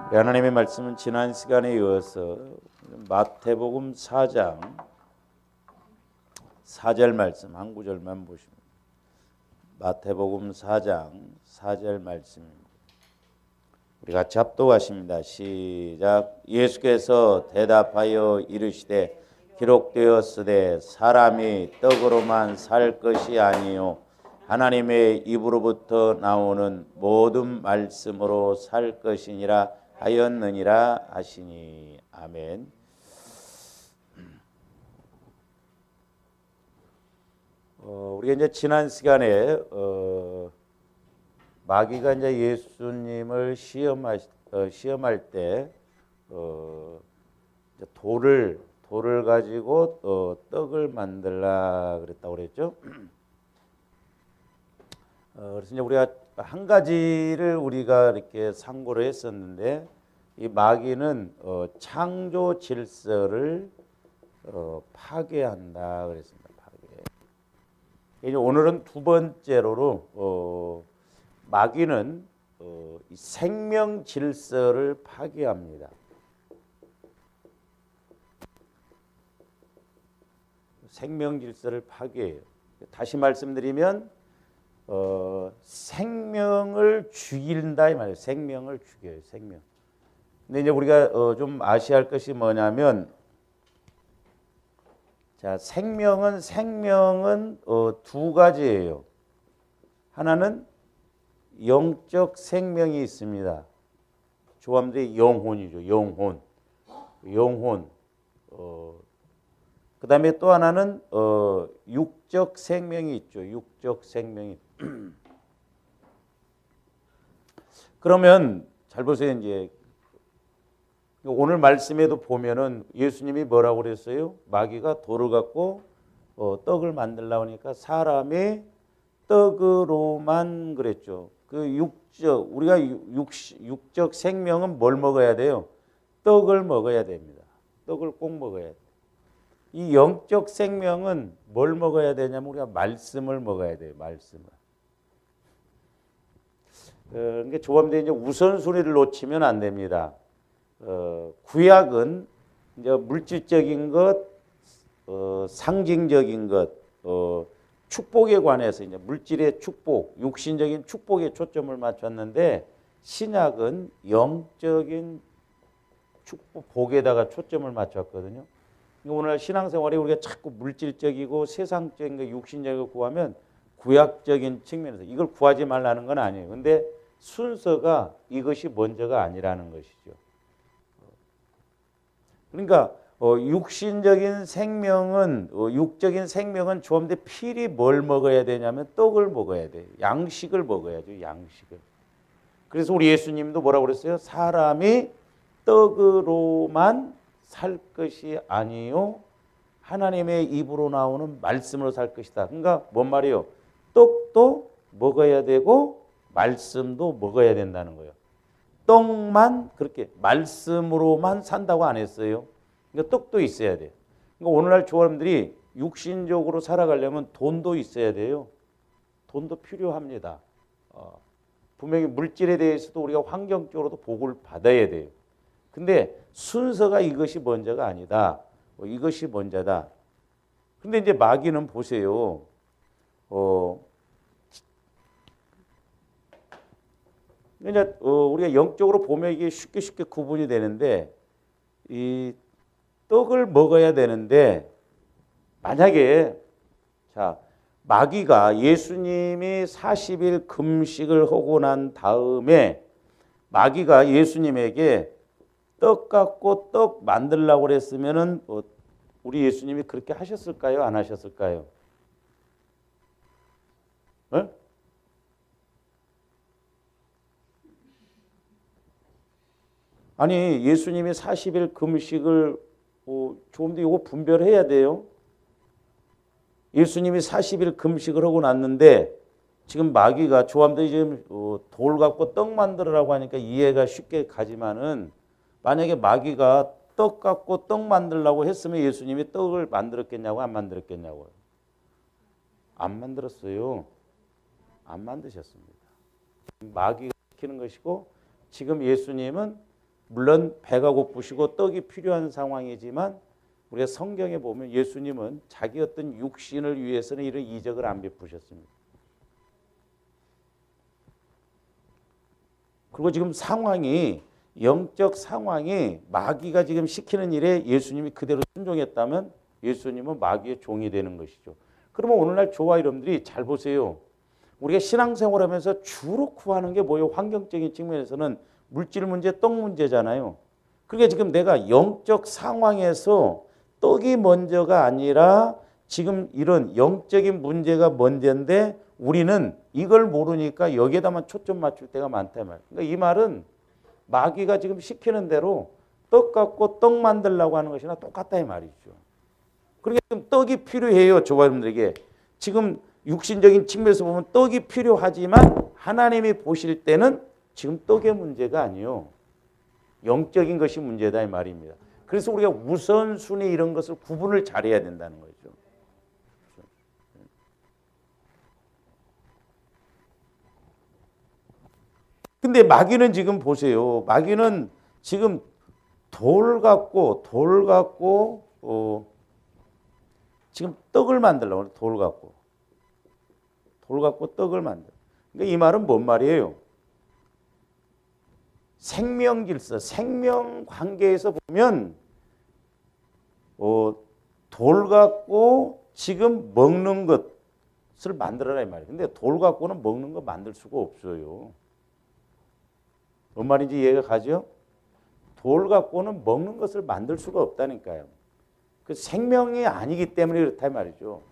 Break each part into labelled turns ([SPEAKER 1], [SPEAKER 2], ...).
[SPEAKER 1] 우리 하나님의 말씀은 지난 시간에 이어서 마태복음 4장 4절 말씀 한 구절만 보시면 마태복음 4장 4절 말씀입니다. 우리 같이 합독하십니다. 시작. 예수께서 대답하여 이르시되 기록되었으되 사람이 떡으로만 살 것이 아니요 하나님의 입으로부터 나오는 모든 말씀으로 살 것이니라 하였느니라 하시니. 아멘. 우리가 이제 지난 시간에 마귀가 이제 예수님을 시험할 때 돌을 가지고 떡을 만들라 그랬다고 그랬죠. 그래서 이제 우리가 한 가지를 우리가 이렇게 상고를 했었는데, 이 마귀는 창조 질서를 파괴한다 그랬습니다. 이제 오늘은 두 번째로 마귀는 생명 질서를 파괴합니다. 생명 질서를 파괴해요. 다시 말씀드리면 생명을 죽인다 이 말이에요. 생명을 죽여요. 생명. 근데 이제 우리가 좀 아셔야 할 것이 뭐냐면, 자, 생명은 두 가지예요. 하나는 영적 생명이 있습니다. 조함들이 영혼이죠. 영혼. 그다음에 또 하나는 육적 생명이 있죠. 육적 생명이. 그러면 잘 보세요. 이제 오늘 말씀에도 보면은 예수님이 뭐라고 그랬어요? 마귀가 돌을 갖고 떡을 만들려고 하니까 사람이 떡으로만 그랬죠. 그 우리가 육적 생명은 뭘 먹어야 돼요? 떡을 먹어야 됩니다. 떡을 꼭 먹어야 돼요. 이 영적 생명은 뭘 먹어야 되냐면 우리가 말씀을 먹어야 돼요. 말씀을. 그러니까 조감대 이제 우선순위를 놓치면 안 됩니다. 구약은 이제 물질적인 것, 상징적인 것, 축복에 관해서 이제 물질의 축복, 육신적인 축복에 초점을 맞췄는데, 신약은 영적인 축복, 복에다가 초점을 맞췄거든요. 오늘 신앙생활에 우리가 자꾸 물질적이고 세상적인 거, 육신적인 거 구하면 구약적인 측면에서 이걸 구하지 말라는 건 아니에요. 근데 순서가 이것이 먼저가 아니라는 것이죠. 그러니까 육적인 생명은 좀 더 필히 뭘 먹어야 되냐면 떡을 먹어야 돼요. 양식을 먹어야죠. 양식을. 그래서 우리 예수님도 뭐라고 그랬어요? 사람이 떡으로만 살 것이 아니요 하나님의 입으로 나오는 말씀으로 살 것이다. 그러니까 뭔 말이에요? 떡도 먹어야 되고 말씀도 먹어야 된다는 거예요. 떡만 그렇게 말씀으로만 산다고 안 했어요. 그러니까 떡도 있어야 돼요. 그러니까 오늘날 조합들이 육신적으로 살아가려면 돈도 있어야 돼요. 돈도 필요합니다. 분명히 물질에 대해서도 우리가 환경적으로도 복을 받아야 돼요. 근데 순서가 이것이 먼저가 아니다. 이것이 먼저다. 근데 이제 마귀는 보세요. 이제 우리가 영적으로 보면 이게 쉽게 구분이 되는데, 이 떡을 먹어야 되는데, 만약에 자 마귀가 예수님이 40일 금식을 하고 난 다음에 마귀가 예수님에게 떡 갖고 떡 만들려고 그랬으면은 우리 예수님이 그렇게 하셨을까요? 안 하셨을까요? 네? 아니 예수님이 40일 금식을 조금 더 이거 분별해야 돼요. 예수님이 40일 금식을 하고 났는데 지금 마귀가 조함들이 지금 돌 갖고 떡 만들으라고 하니까 이해가 쉽게 가지만은, 만약에 마귀가 떡 갖고 떡 만들려고 했으면 예수님이 떡을 만들었겠냐고 안 만들었겠냐고요. 안 만들었어요. 안 만드셨습니다. 마귀가 시키는 것이고, 지금 예수님은 물론 배가 고프시고 떡이 필요한 상황이지만 우리가 성경에 보면 예수님은 자기 어떤 육신을 위해서는 이런 이적을 안 베푸셨습니다. 그리고 지금 상황이 영적 상황이 마귀가 지금 시키는 일에 예수님이 그대로 순종했다면 예수님은 마귀의 종이 되는 것이죠. 그러면 오늘날 저와 여러분들이 잘 보세요. 우리가 신앙생활하면서 주로 구하는 게 뭐예요? 환경적인 측면에서는 물질 문제, 떡 문제잖아요. 그게 지금 내가 영적 상황에서 떡이 먼저가 아니라 지금 이런 영적인 문제가 문제인데 우리는 이걸 모르니까 여기에다만 초점 맞출 때가 많다 말이에요. 그러니까 이 말은 마귀가 지금 시키는 대로 떡 갖고 떡 만들려고 하는 것이나 똑같다 이 말이죠. 그러니까 지금 떡이 필요해요. 저와 여러분들에게. 지금 육신적인 측면에서 보면 떡이 필요하지만 하나님이 보실 때는 지금 떡의 문제가 아니요. 영적인 것이 문제다 이 말입니다. 그래서 우리가 우선순위 이런 것을 구분을 잘해야 된다는 거죠. 근데 마귀는 지금 보세요. 마귀는 지금 돌 갖고 지금 떡을 만들려고 돌 갖고 떡을 만들. 그러니까 이 말은 뭔 말이에요? 생명 질서, 생명 관계에서 보면 돌 갖고 지금 먹는 것을 만들어라 이 말이에요. 근데 돌 갖고는 먹는 거 만들 수가 없어요. 뭔 말인지 이해가 가죠? 돌 갖고는 먹는 것을 만들 수가 없다니까요. 그 생명이 아니기 때문에 그렇다 말이죠.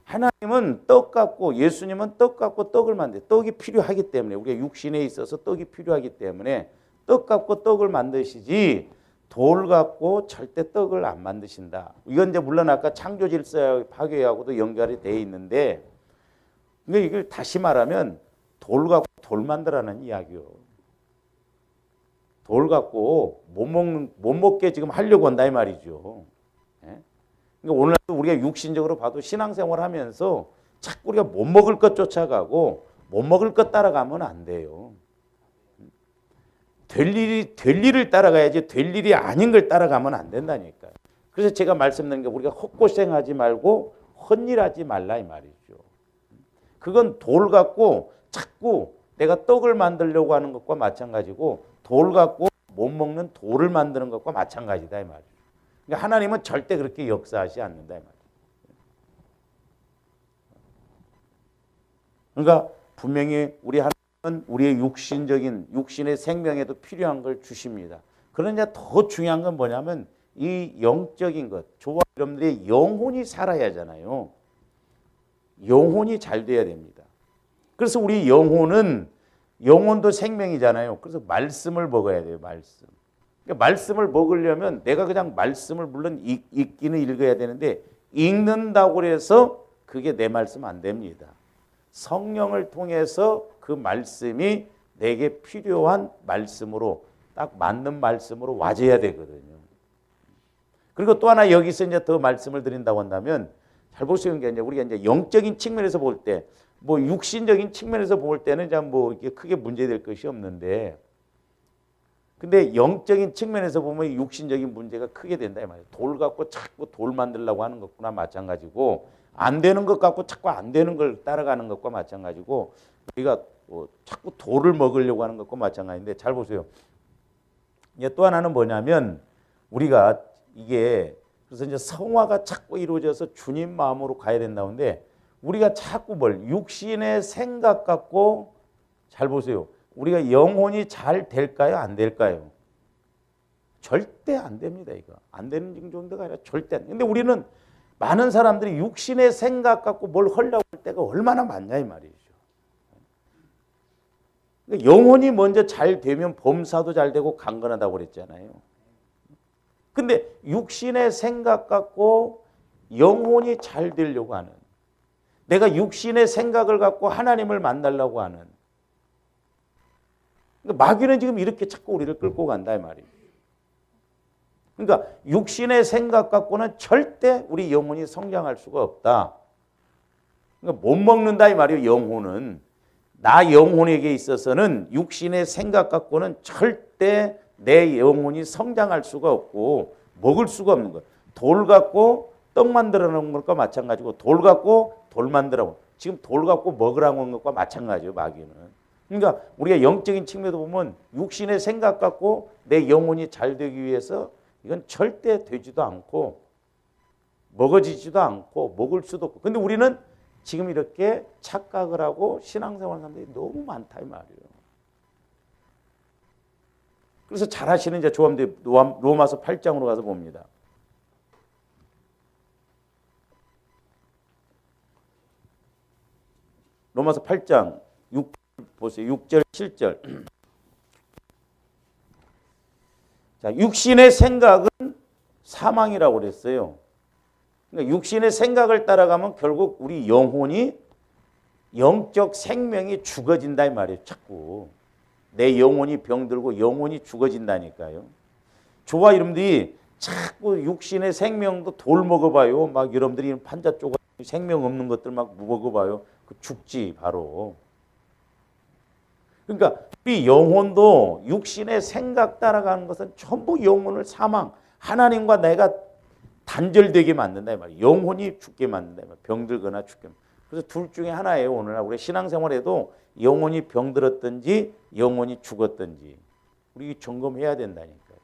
[SPEAKER 1] 하나님은 떡 갖고 예수님은 떡 갖고 떡을 만들 떡이 필요하기 때문에 우리가 육신에 있어서 떡이 필요하기 때문에 떡 갖고 떡을 만드시지 돌 갖고 절대 떡을 안 만드신다. 이건 이제 물론 아까 창조 질서 파괴하고도 연결이 돼 있는데 근데 이걸 다시 말하면 돌 갖고 돌 만들라는 이야기요. 돌 갖고 못 먹게 지금 하려고 한다 이 말이죠. 예? 그러니까 오늘도 우리가 육신적으로 봐도 신앙생활 하면서 자꾸 우리가 못 먹을 것 쫓아가고 못 먹을 것 따라가면 안 돼요. 될 일을 따라가야지 될 일이 아닌 걸 따라가면 안 된다니까요. 그래서 제가 말씀드린 게 우리가 헛고생하지 말고 헛일하지 말라 이 말이죠. 그건 돌 갖고 자꾸 내가 떡을 만들려고 하는 것과 마찬가지고 돌 갖고 못 먹는 돌을 만드는 것과 마찬가지다 이 말이죠. 그러니까 하나님은 절대 그렇게 역사하지 않는다 이 말이죠. 그러니까 분명히 우리 하나님은 우리의 육신의 생명에도 필요한 걸 주십니다. 그러나 더 중요한 건 뭐냐면 이 영적인 것, 저와 여러분들의 영혼이 살아야 하잖아요. 영혼이 잘 돼야 됩니다. 그래서 우리 영혼도 생명이잖아요. 그래서 말씀을 먹어야 돼요. 말씀. 그러니까 말씀을 먹으려면 내가 그냥 말씀을 물론 읽기는 읽어야 되는데 읽는다고 해서 그게 내 말씀 안 됩니다. 성령을 통해서 그 말씀이 내게 필요한 말씀으로 딱 맞는 말씀으로 와줘야 되거든요. 그리고 또 하나 여기서 이제 더 말씀을 드린다고 한다면 잘 보시는 게 이제 우리가 이제 영적인 측면에서 볼 때 뭐 육신적인 측면에서 볼 때는 이제 뭐 이게 크게 문제될 것이 없는데 근데 영적인 측면에서 보면 육신적인 문제가 크게 된다 이 말이에요. 돌 갖고 자꾸 돌 만들려고 하는 것과 마찬가지고 안 되는 것 갖고 자꾸 안 되는 걸 따라가는 것과 마찬가지고 우리가 자꾸 돌을 먹으려고 하는 것과 마찬가지인데 잘 보세요. 이제 또 하나는 뭐냐면 우리가 이게 그래서 이제 성화가 자꾸 이루어져서 주님 마음으로 가야 된다는데 우리가 자꾸 육신의 생각 갖고 잘 보세요. 우리가 영혼이 잘 될까요? 안 될까요? 절대 안 됩니다. 이거 안 되는 정도가 아니라 절대 안. 근데 우리는 많은 사람들이 육신의 생각 갖고 뭘 하려고 할 때가 얼마나 많냐 이 말이죠. 그러니까 영혼이 먼저 잘 되면 범사도 잘 되고 강건하다고 그랬잖아요. 근데 육신의 생각 갖고 영혼이 잘 되려고 하는 내가 육신의 생각을 갖고 하나님을 만나려고 하는 그러니까 마귀는 지금 이렇게 자꾸 우리를 끌고 간다 이 말이에요. 그러니까 육신의 생각 갖고는 절대 우리 영혼이 성장할 수가 없다. 그러니까 못 먹는다 이 말이에요. 영혼은 나 영혼에게 있어서는 육신의 생각 갖고는 절대 내 영혼이 성장할 수가 없고 먹을 수가 없는 거예요. 돌 갖고 떡 만들어 놓은 것과 마찬가지고 돌 갖고 돌 만들어 놓은 지금 돌 갖고 먹으라고 한 것과 마찬가지예요. 마귀는. 그러니까 우리가 영적인 측면에도 보면 육신의 생각 갖고 내 영혼이 잘 되기 위해서 이건 절대 되지도 않고 먹어지지도 않고 먹을 수도 없고. 근데 우리는 지금 이렇게 착각을 하고 신앙생활하는 사람들이 너무 많다 이 말이에요. 그래서 잘 하시는 이제 조함들 로마서 8장으로 가서 봅니다. 로마서 8장 6 보세요. 6절 7절. 자, 육신의 생각은 사망이라고 그랬어요. 그러니까 육신의 생각을 따라가면 결국 우리 영혼이 영적 생명이 죽어진다 이 말이에요. 자꾸 내 영혼이 병들고 영혼이 죽어진다니까요. 저와 여러분들이 자꾸 육신의 생명도 돌 먹어봐요. 막 여러분들이 판자 쪼가 생명 없는 것들 막 먹어봐요. 그 죽지 바로. 그러니까 우리 영혼도 육신의 생각 따라가는 것은 전부 영혼을 사망, 하나님과 내가 단절되게 만든다 이 말이에요. 영혼이 죽게 만든다 이 말이에요. 병들거나 죽게. 그래서 둘 중에 하나예요. 오늘날 우리 신앙생활에도 영혼이 병들었든지 영혼이 죽었든지 우리 점검해야 된다니까요.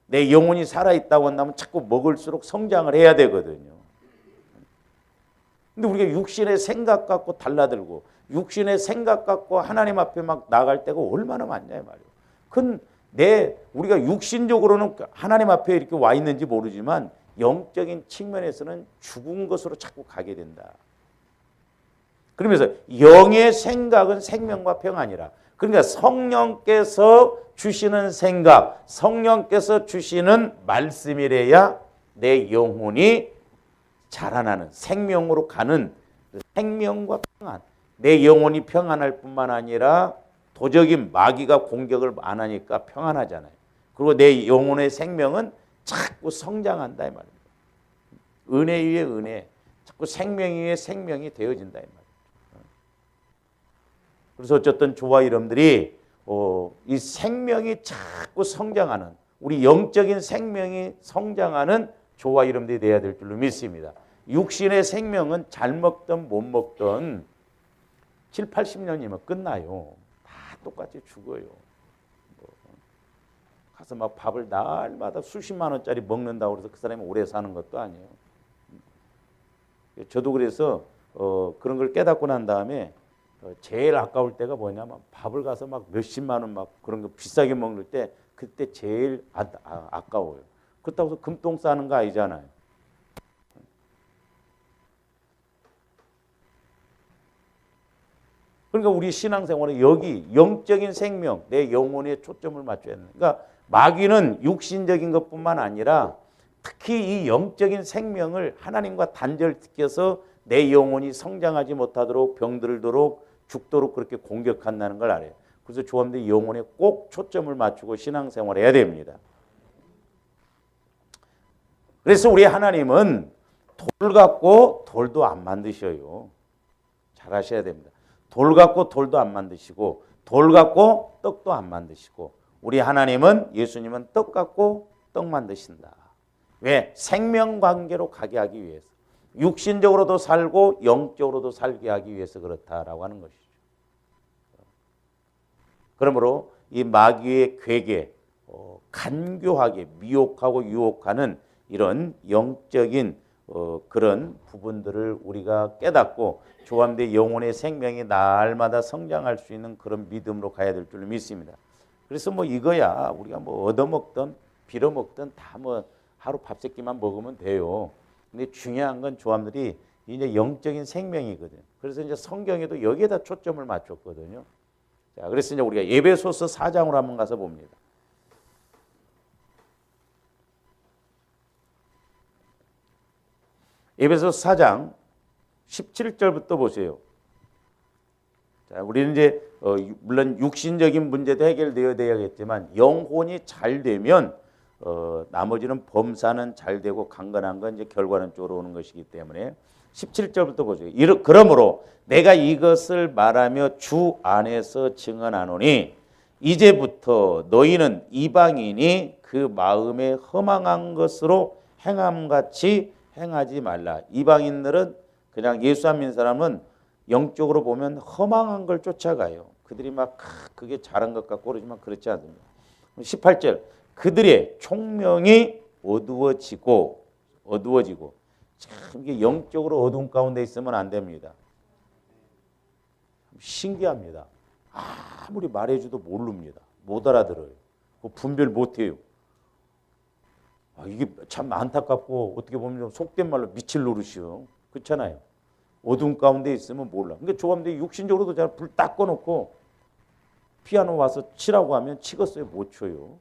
[SPEAKER 1] 내 영혼이 살아있다고 한다면 자꾸 먹을수록 성장을 해야 되거든요. 근데 우리가 육신의 생각 갖고 달라들고 육신의 생각 갖고 하나님 앞에 막 나갈 때가 얼마나 많냐 이 말이에요. 그건 우리가 육신적으로는 하나님 앞에 이렇게 와 있는지 모르지만 영적인 측면에서는 죽은 것으로 자꾸 가게 된다. 그러면서 영의 생각은 생명과 평안이라. 그러니까 성령께서 주시는 생각, 성령께서 주시는 말씀이래야 내 영혼이 자라나는 생명으로 가는 생명과 평안. 내 영혼이 평안할 뿐만 아니라 도적인 마귀가 공격을 안 하니까 평안하잖아요. 그리고 내 영혼의 생명은 자꾸 성장한다 이 말입니다. 은혜 위에 은혜, 자꾸 생명 위에 생명이 되어진다 이 말입니다. 그래서 어쨌든 저와 여러분들이 이 생명이 자꾸 성장하는 우리 영적인 생명이 성장하는 저와 여러분들이 돼야 될 줄로 믿습니다. 육신의 생명은 잘 먹든 못 먹든 7, 80년이면 끝나요. 다 똑같이 죽어요. 가서 막 밥을 날마다 수십만 원짜리 먹는다고 해서 그 사람이 오래 사는 것도 아니에요. 저도 그래서 그런 걸 깨닫고 난 다음에 제일 아까울 때가 뭐냐면 밥을 가서 막 몇십만 원 막 그런 거 비싸게 먹을 때 그때 제일 아까워요. 그렇다고 해서 금똥 싸는 거 아니잖아요. 그러니까 우리 신앙생활은 여기 영적인 생명, 내 영혼에 초점을 맞춰야 되는. 그러니까 마귀는 육신적인 것뿐만 아니라 특히 이 영적인 생명을 하나님과 단절시켜서 내 영혼이 성장하지 못하도록 병들도록 죽도록 그렇게 공격한다는 걸 알아요. 그래서 조함들이 영혼에 꼭 초점을 맞추고 신앙생활을 해야 됩니다. 그래서 우리 하나님은 돌 갖고 돌도 안 만드셔요. 잘 하셔야 됩니다. 돌 갖고 돌도 안 만드시고 돌 갖고 떡도 안 만드시고 우리 하나님은 예수님은 떡 갖고 떡 만드신다. 왜? 생명관계로 가게 하기 위해서. 육신적으로도 살고 영적으로도 살게 하기 위해서 그렇다라고 하는 것이죠. 그러므로 이 마귀의 괴계, 간교하게 미혹하고 유혹하는 이런 영적인 그런 부분들을 우리가 깨닫고 조함대 영혼의 생명이 날마다 성장할 수 있는 그런 믿음으로 가야 될 줄 믿습니다. 그래서 뭐 이거야 우리가 뭐 얻어먹든 빌어먹든 다 뭐 하루 밥 세끼만 먹으면 돼요. 근데 중요한 건 조함들이 이제 영적인 생명이거든요. 그래서 이제 성경에도 여기에다 초점을 맞췄거든요. 자, 그래서 이제 우리가 에베소서 4장으로 한번 가서 봅니다. 에베소서 4장 17절부터 보세요. 자, 우리는 이제 물론 육신적인 문제도 해결되어야 되겠지만 영혼이 잘 되면 나머지는 범사는 잘 되고 강건한 건 이제 결과는 쪽으로 오는 것이기 때문에 17절부터 보세요. 그러므로 내가 이것을 말하며 주 안에서 증언하노니 이제부터 너희는 이방인이 그 마음에 허망한 것으로 행함같이 행하지 말라. 이방인들은 그냥 예수 안 믿는 사람은 영적으로 보면 허망한 걸 쫓아가요. 그들이 막 그게 잘한 것 같고 그러지만 그렇지 않습니다. 18절 그들의 총명이 어두워지고 참 이게 영적으로 어두운 가운데 있으면 안 됩니다. 신기합니다. 아무리 말해줘도 모릅니다. 못 알아들어요. 분별 못해요. 이게 참 안타깝고 어떻게 보면 좀 속된 말로 미칠 노릇이요. 그렇잖아요. 어두운 가운데 있으면 몰라. 그러니까 조감대 육신적으로도 잘 불 딱 꺼놓고 피아노 와서 치라고 하면 치겠어요? 못 쳐요.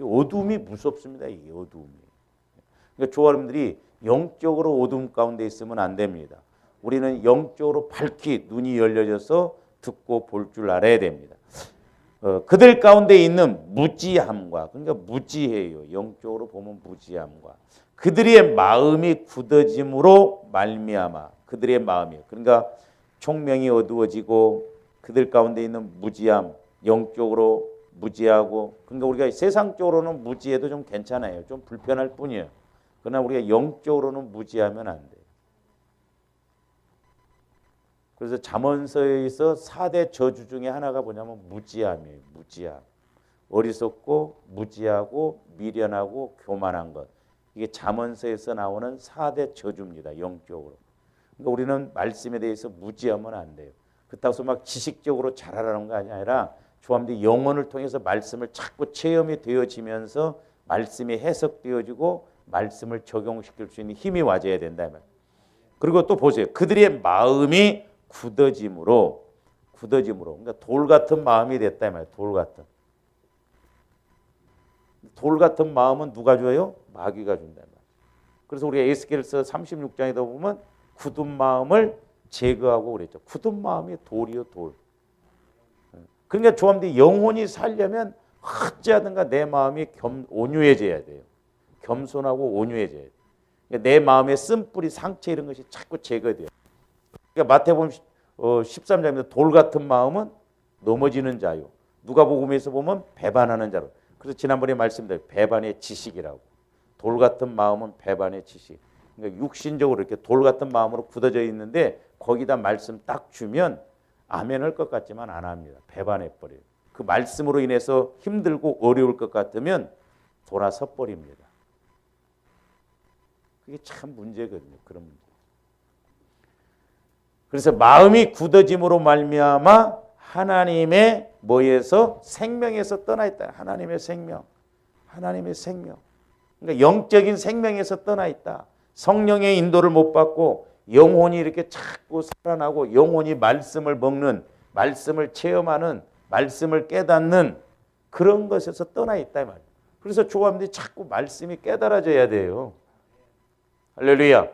[SPEAKER 1] 어둠이 무섭습니다. 이게 어둠이. 그러니까 조아름들이 영적으로 어둠 가운데 있으면 안 됩니다. 우리는 영적으로 밝히 눈이 열려져서 듣고 볼 줄 알아야 됩니다. 그들 가운데 있는 무지함과 그러니까 무지해요. 영적으로 보면 무지함과 그들의 마음이 굳어짐으로 말미암아 그들의 마음이요. 그러니까 총명이 어두워지고 그들 가운데 있는 무지함, 영적으로 무지하고 그러니까 우리가 세상적으로는 무지해도 좀 괜찮아요. 좀 불편할 뿐이에요. 그러나 우리가 영적으로는 무지하면 안 돼요. 그래서 잠언서에서 4대 저주 중에 하나가 뭐냐면 무지함이에요. 무지함. 어리석고 무지하고 미련하고 교만한 것. 이게 잠언서에서 나오는 4대 저주입니다. 영적으로. 그러니까 우리는 말씀에 대해서 무지하면 안 돼요. 그렇다고 해서 막 지식적으로 잘하라는 거 아니라 조함대 영혼을 통해서 말씀을 자꾸 체험이 되어지면서 말씀이 해석되어지고 말씀을 적용시킬 수 있는 힘이 와줘야 된다. 그리고 또 보세요. 그들의 마음이 굳어짐으로 그러니까 돌 같은 마음이 됐다. 돌 같은 마음은 누가 줘요? 마귀가 준다. 그래서 우리가 에스겔서 36장에다 보면 굳은 마음을 제거하고 그랬죠. 굳은 마음이 돌이요 돌. 그러니까 조함대 영혼이 살려면 어찌하든가 내 마음이 온유해져야 돼요. 겸손하고 온유해져야 돼요. 그러니까 내 마음의 쓴뿌리 상처 이런 것이 자꾸 제거돼요. 그러니까 마태복음 13장입니다. 돌 같은 마음은 넘어지는 자요. 누가복음에서 보면 배반하는 자로. 그래서 지난번에 말씀드린 배반의 지식이라고. 돌 같은 마음은 배반의 지식. 그러니까 육신적으로 이렇게 돌 같은 마음으로 굳어져 있는데 거기다 말씀 딱 주면 아멘 할 것 같지만 안 합니다. 배반해 버려요. 그 말씀으로 인해서 힘들고 어려울 것 같으면 돌아서 버립니다. 그게 참 문제거든요. 그런 문제. 그래서 마음이 굳어짐으로 말미암아 하나님의 뭐에서 생명에서 떠나 있다. 하나님의 생명. 그러니까 영적인 생명에서 떠나 있다. 성령의 인도를 못 받고 영혼이 이렇게 자꾸 살아나고 영혼이 말씀을 먹는, 말씀을 체험하는, 말씀을 깨닫는 그런 것에서 떠나 있다 이 말이에요. 그래서 조감들이 자꾸 말씀이 깨달아져야 돼요. 할렐루야.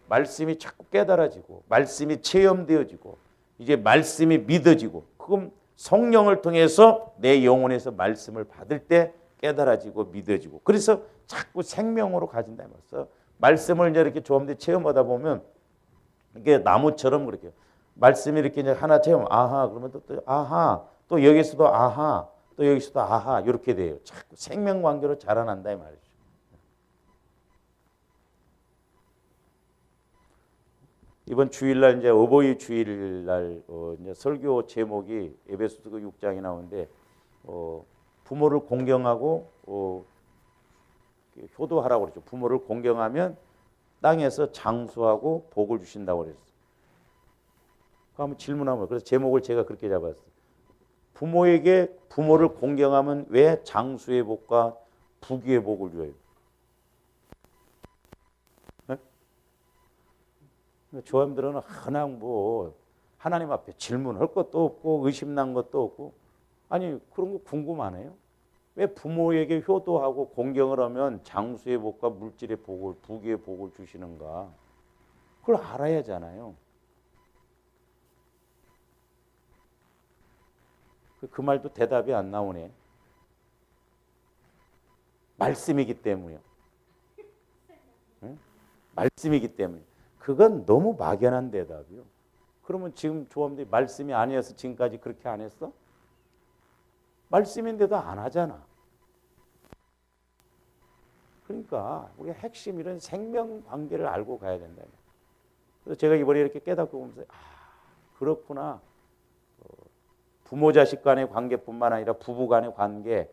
[SPEAKER 1] 말씀이 자꾸 깨달아지고 말씀이 체험되어지고 이제 말씀이 믿어지고 그럼 성령을 통해서 내 영혼에서 말씀을 받을 때 깨달아지고 믿어지고 그래서 자꾸 생명으로 가진다 말이에요. 말씀을 이제 이렇게 조함들 체험하다 보면 이게 나무처럼 그렇게 말씀이 이렇게 이제 하나 체험 아하 그러면 또 아하 또 여기서도 아하 또 여기서도 아하 이렇게 돼요. 자꾸 생명 관계로 자라난다 이 말이죠. 이번 주일날 이제 어버이 주일날 이제 설교 제목이 에베소서 6장이 나오는데 부모를 공경하고 효도하라고 그랬죠. 부모를 공경하면 땅에서 장수하고 복을 주신다고 그랬어요. 한번 질문하면 그래서 제목을 제가 그렇게 잡았어요. 부모를 공경하면 왜 장수의 복과 부귀의 복을 줘요? 조함들은 그냥 뭐 하나님 앞에 질문할 것도 없고 의심난 것도 없고 아니 그런 거 궁금하네요. 왜 부모에게 효도하고 공경을 하면 장수의 복과 물질의 복을 부귀의 복을 주시는가? 그걸 알아야 하잖아요. 그 말도 대답이 안 나오네. 말씀이기 때문이요. 응? 말씀이기 때문에. 그건 너무 막연한 대답이요. 그러면 지금 조함들이 말씀이 아니어서 지금까지 그렇게 안 했어? 말씀인데도 안 하잖아. 그러니까 우리가 핵심 이런 생명 관계를 알고 가야 된다. 그래서 제가 이번에 이렇게 깨닫고 보면서 그렇구나. 부모 자식 간의 관계뿐만 아니라 부부 간의 관계,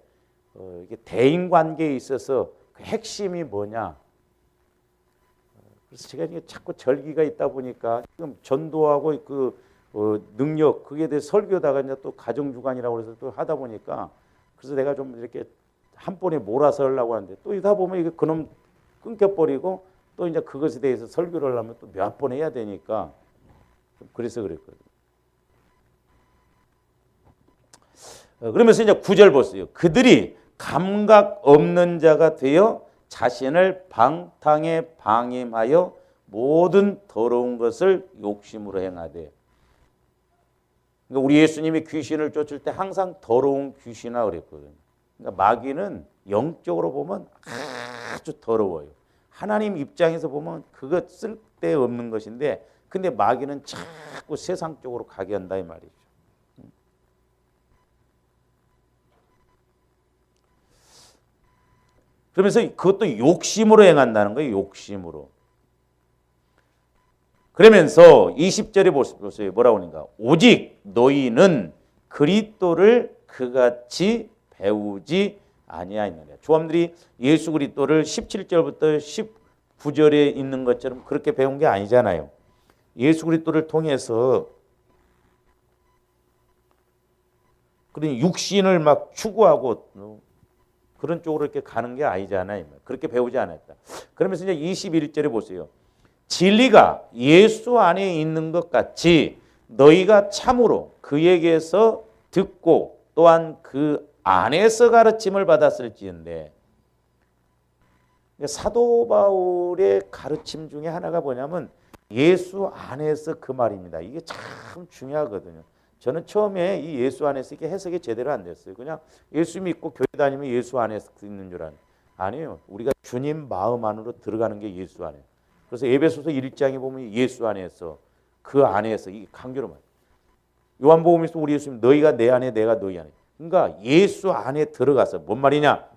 [SPEAKER 1] 이게 대인 관계에 있어서 그 핵심이 뭐냐. 그래서 제가 자꾸 절기가 있다 보니까 지금 전도하고 그 능력 그게 대해 설교다가 이제 또 가정주간이라고 해서 또 하다 보니까 그래서 내가 좀 이렇게 한 번에 몰아서 하려고 하는데 또 이러다 보면 이게 그놈 끊겨버리고 또 이제 그것에 대해서 설교를 하면 또 몇 번 해야 되니까 그래서 그랬거든요. 그러면서 이제 9절 보세요. 그들이 감각 없는 자가 되어 자신을 방탕에 방임하여 모든 더러운 것을 욕심으로 행하되. 그러니까 우리 예수님이 귀신을 쫓을 때 항상 더러운 귀신이라 그랬거든요. 그러니까 마귀는 영적으로 보면 아주 더러워요. 하나님 입장에서 보면 그거 쓸데없는 것인데 근데 마귀는 자꾸 세상 쪽으로 가게 한다 이 말이죠. 그러면서 그것도 욕심으로 행한다는 거예요. 욕심으로. 그러면서 20절에 보세요. 뭐라고 하는가. 오직 너희는 그리스도를 그같이 배우지 아니하였느냐. 조함들이 예수 그리스도를 17절부터 19절에 있는 것처럼 그렇게 배운 게 아니잖아요. 예수 그리스도를 통해서 그런 육신을 막 추구하고 그런 쪽으로 이렇게 가는 게 아니잖아요. 그렇게 배우지 않았다. 그러면서 이제 21절에 보세요. 진리가 예수 안에 있는 것 같이 너희가 참으로 그에게서 듣고 또한 그 안에서 가르침을 받았을지인데 사도 바울의 가르침 중에 하나가 뭐냐면 예수 안에서 그 말입니다. 이게 참 중요하거든요. 저는 처음에 이 예수 안에서 이게 해석이 제대로 안 됐어요. 그냥 예수 믿고 교회 다니면 예수 안에서 있는 줄 아는. 아니에요. 우리가 주님 마음 안으로 들어가는 게 예수 안에. 그래서 에베소서 1장에 보면 예수 안에서 그 안에서 이 강조로 말. 요한복음에서 우리 예수님 너희가 내 안에 내가 너희 안에. 그러니까 예수 안에 들어가서 뭔 말이냐?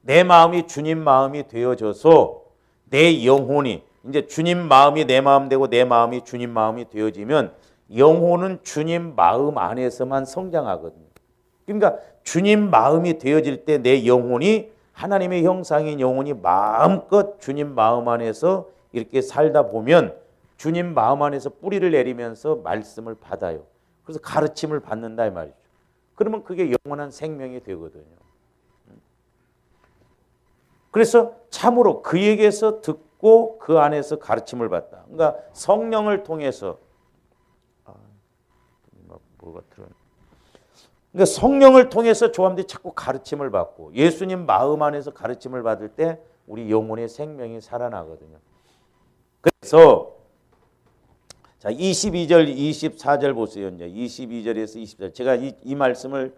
[SPEAKER 1] 내 마음이 주님 마음이 되어져서 내 영혼이 이제 주님 마음이 내 마음 되고 내 마음이 주님 마음이 되어지면 영혼은 주님 마음 안에서만 성장하거든요. 그러니까 주님 마음이 되어질 때 내 영혼이 하나님의 형상인 영혼이 마음껏 주님 마음 안에서 이렇게 살다 보면 주님 마음 안에서 뿌리를 내리면서 말씀을 받아요. 그래서 가르침을 받는다 이 말이죠. 그러면 그게 영원한 생명이 되거든요. 그래서 참으로 그에게서 듣고 그 안에서 가르침을 받다. 그러니까 성령을 통해서 그러니까 성령을 통해서 조함들이 자꾸 가르침을 받고 예수님 마음 안에서 가르침을 받을 때 우리 영혼의 생명이 살아나거든요. 그래서 자 22절 24절 보세요. 이제 22절에서 24절 제가 이 말씀을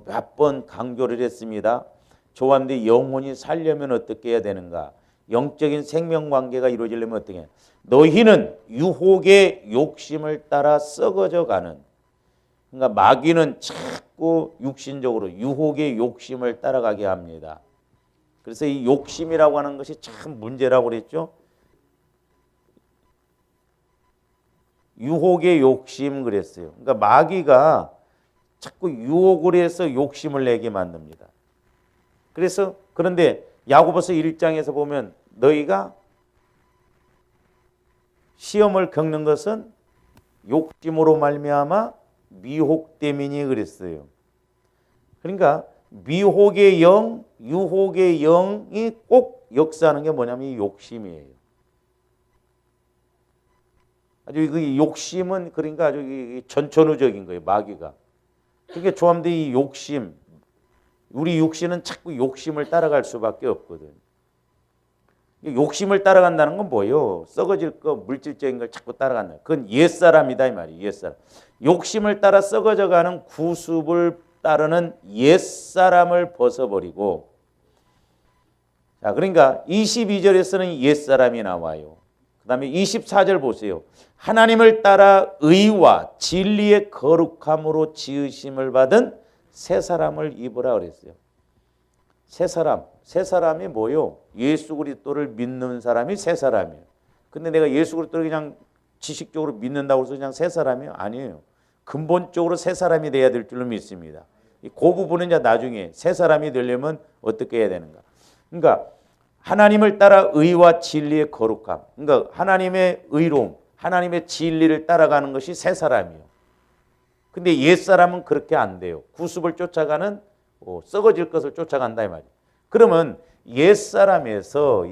[SPEAKER 1] 몇 번 강조를 했습니다. 조함들이 영혼이 살려면 어떻게 해야 되는가? 영적인 생명 관계가 이루어지려면 어떻게 해야? 너희는 유혹의 욕심을 따라 썩어져 가는. 그러니까 마귀는 자꾸 육신적으로 유혹의 욕심을 따라가게 합니다. 그래서 이 욕심이라고 하는 것이 참 문제라고 그랬죠. 유혹의 욕심 그랬어요. 그러니까 마귀가 자꾸 유혹을 해서 욕심을 내게 만듭니다. 그래서 그런데 야고보서 1장에서 보면 너희가 시험을 겪는 것은 욕심으로 말미암아 미혹됨이니 그랬어요. 그러니까 미혹의 영, 유혹의 영이 꼭 역사하는 게 뭐냐면 이 욕심이에요. 아주 그 욕심은 그러니까 아주 전천후적인 거예요. 마귀가. 그러니까 조함들이 이 욕심, 우리 육신은 자꾸 욕심을 따라갈 수밖에 없거든. 욕심을 따라간다는 건 뭐예요? 썩어질 거, 물질적인 걸 자꾸 따라간다. 그건 옛사람이다 이 말이에요. 옛사람. 욕심을 따라 썩어져가는 구습을 따르는 옛사람을 벗어버리고 자 그러니까 22절에서는 옛사람이 나와요. 그 다음에 24절 보세요. 하나님을 따라 의와 진리의 거룩함으로 지으심을 받은 새 사람을 입으라 그랬어요. 새 사람이 뭐요? 예수 그리스도를 믿는 사람이 새 사람이에요. 근데 내가 예수 그리스도를 그냥 지식적으로 믿는다고 해서 그냥 새 사람이 아니에요. 근본적으로 새 사람이 돼야 될 줄로 믿습니다. 그 부분은 이제 나중에 새 사람이 되려면 어떻게 해야 되는가? 그러니까 하나님을 따라 의와 진리의 거룩함. 그러니까 하나님의 의로움, 하나님의 진리를 따라가는 것이 새 사람이에요. 근데 옛 사람은 그렇게 안 돼요. 구습을 쫓아가는 썩어질 것을 쫓아간다 이 말이에요. 그러면 옛 사람에서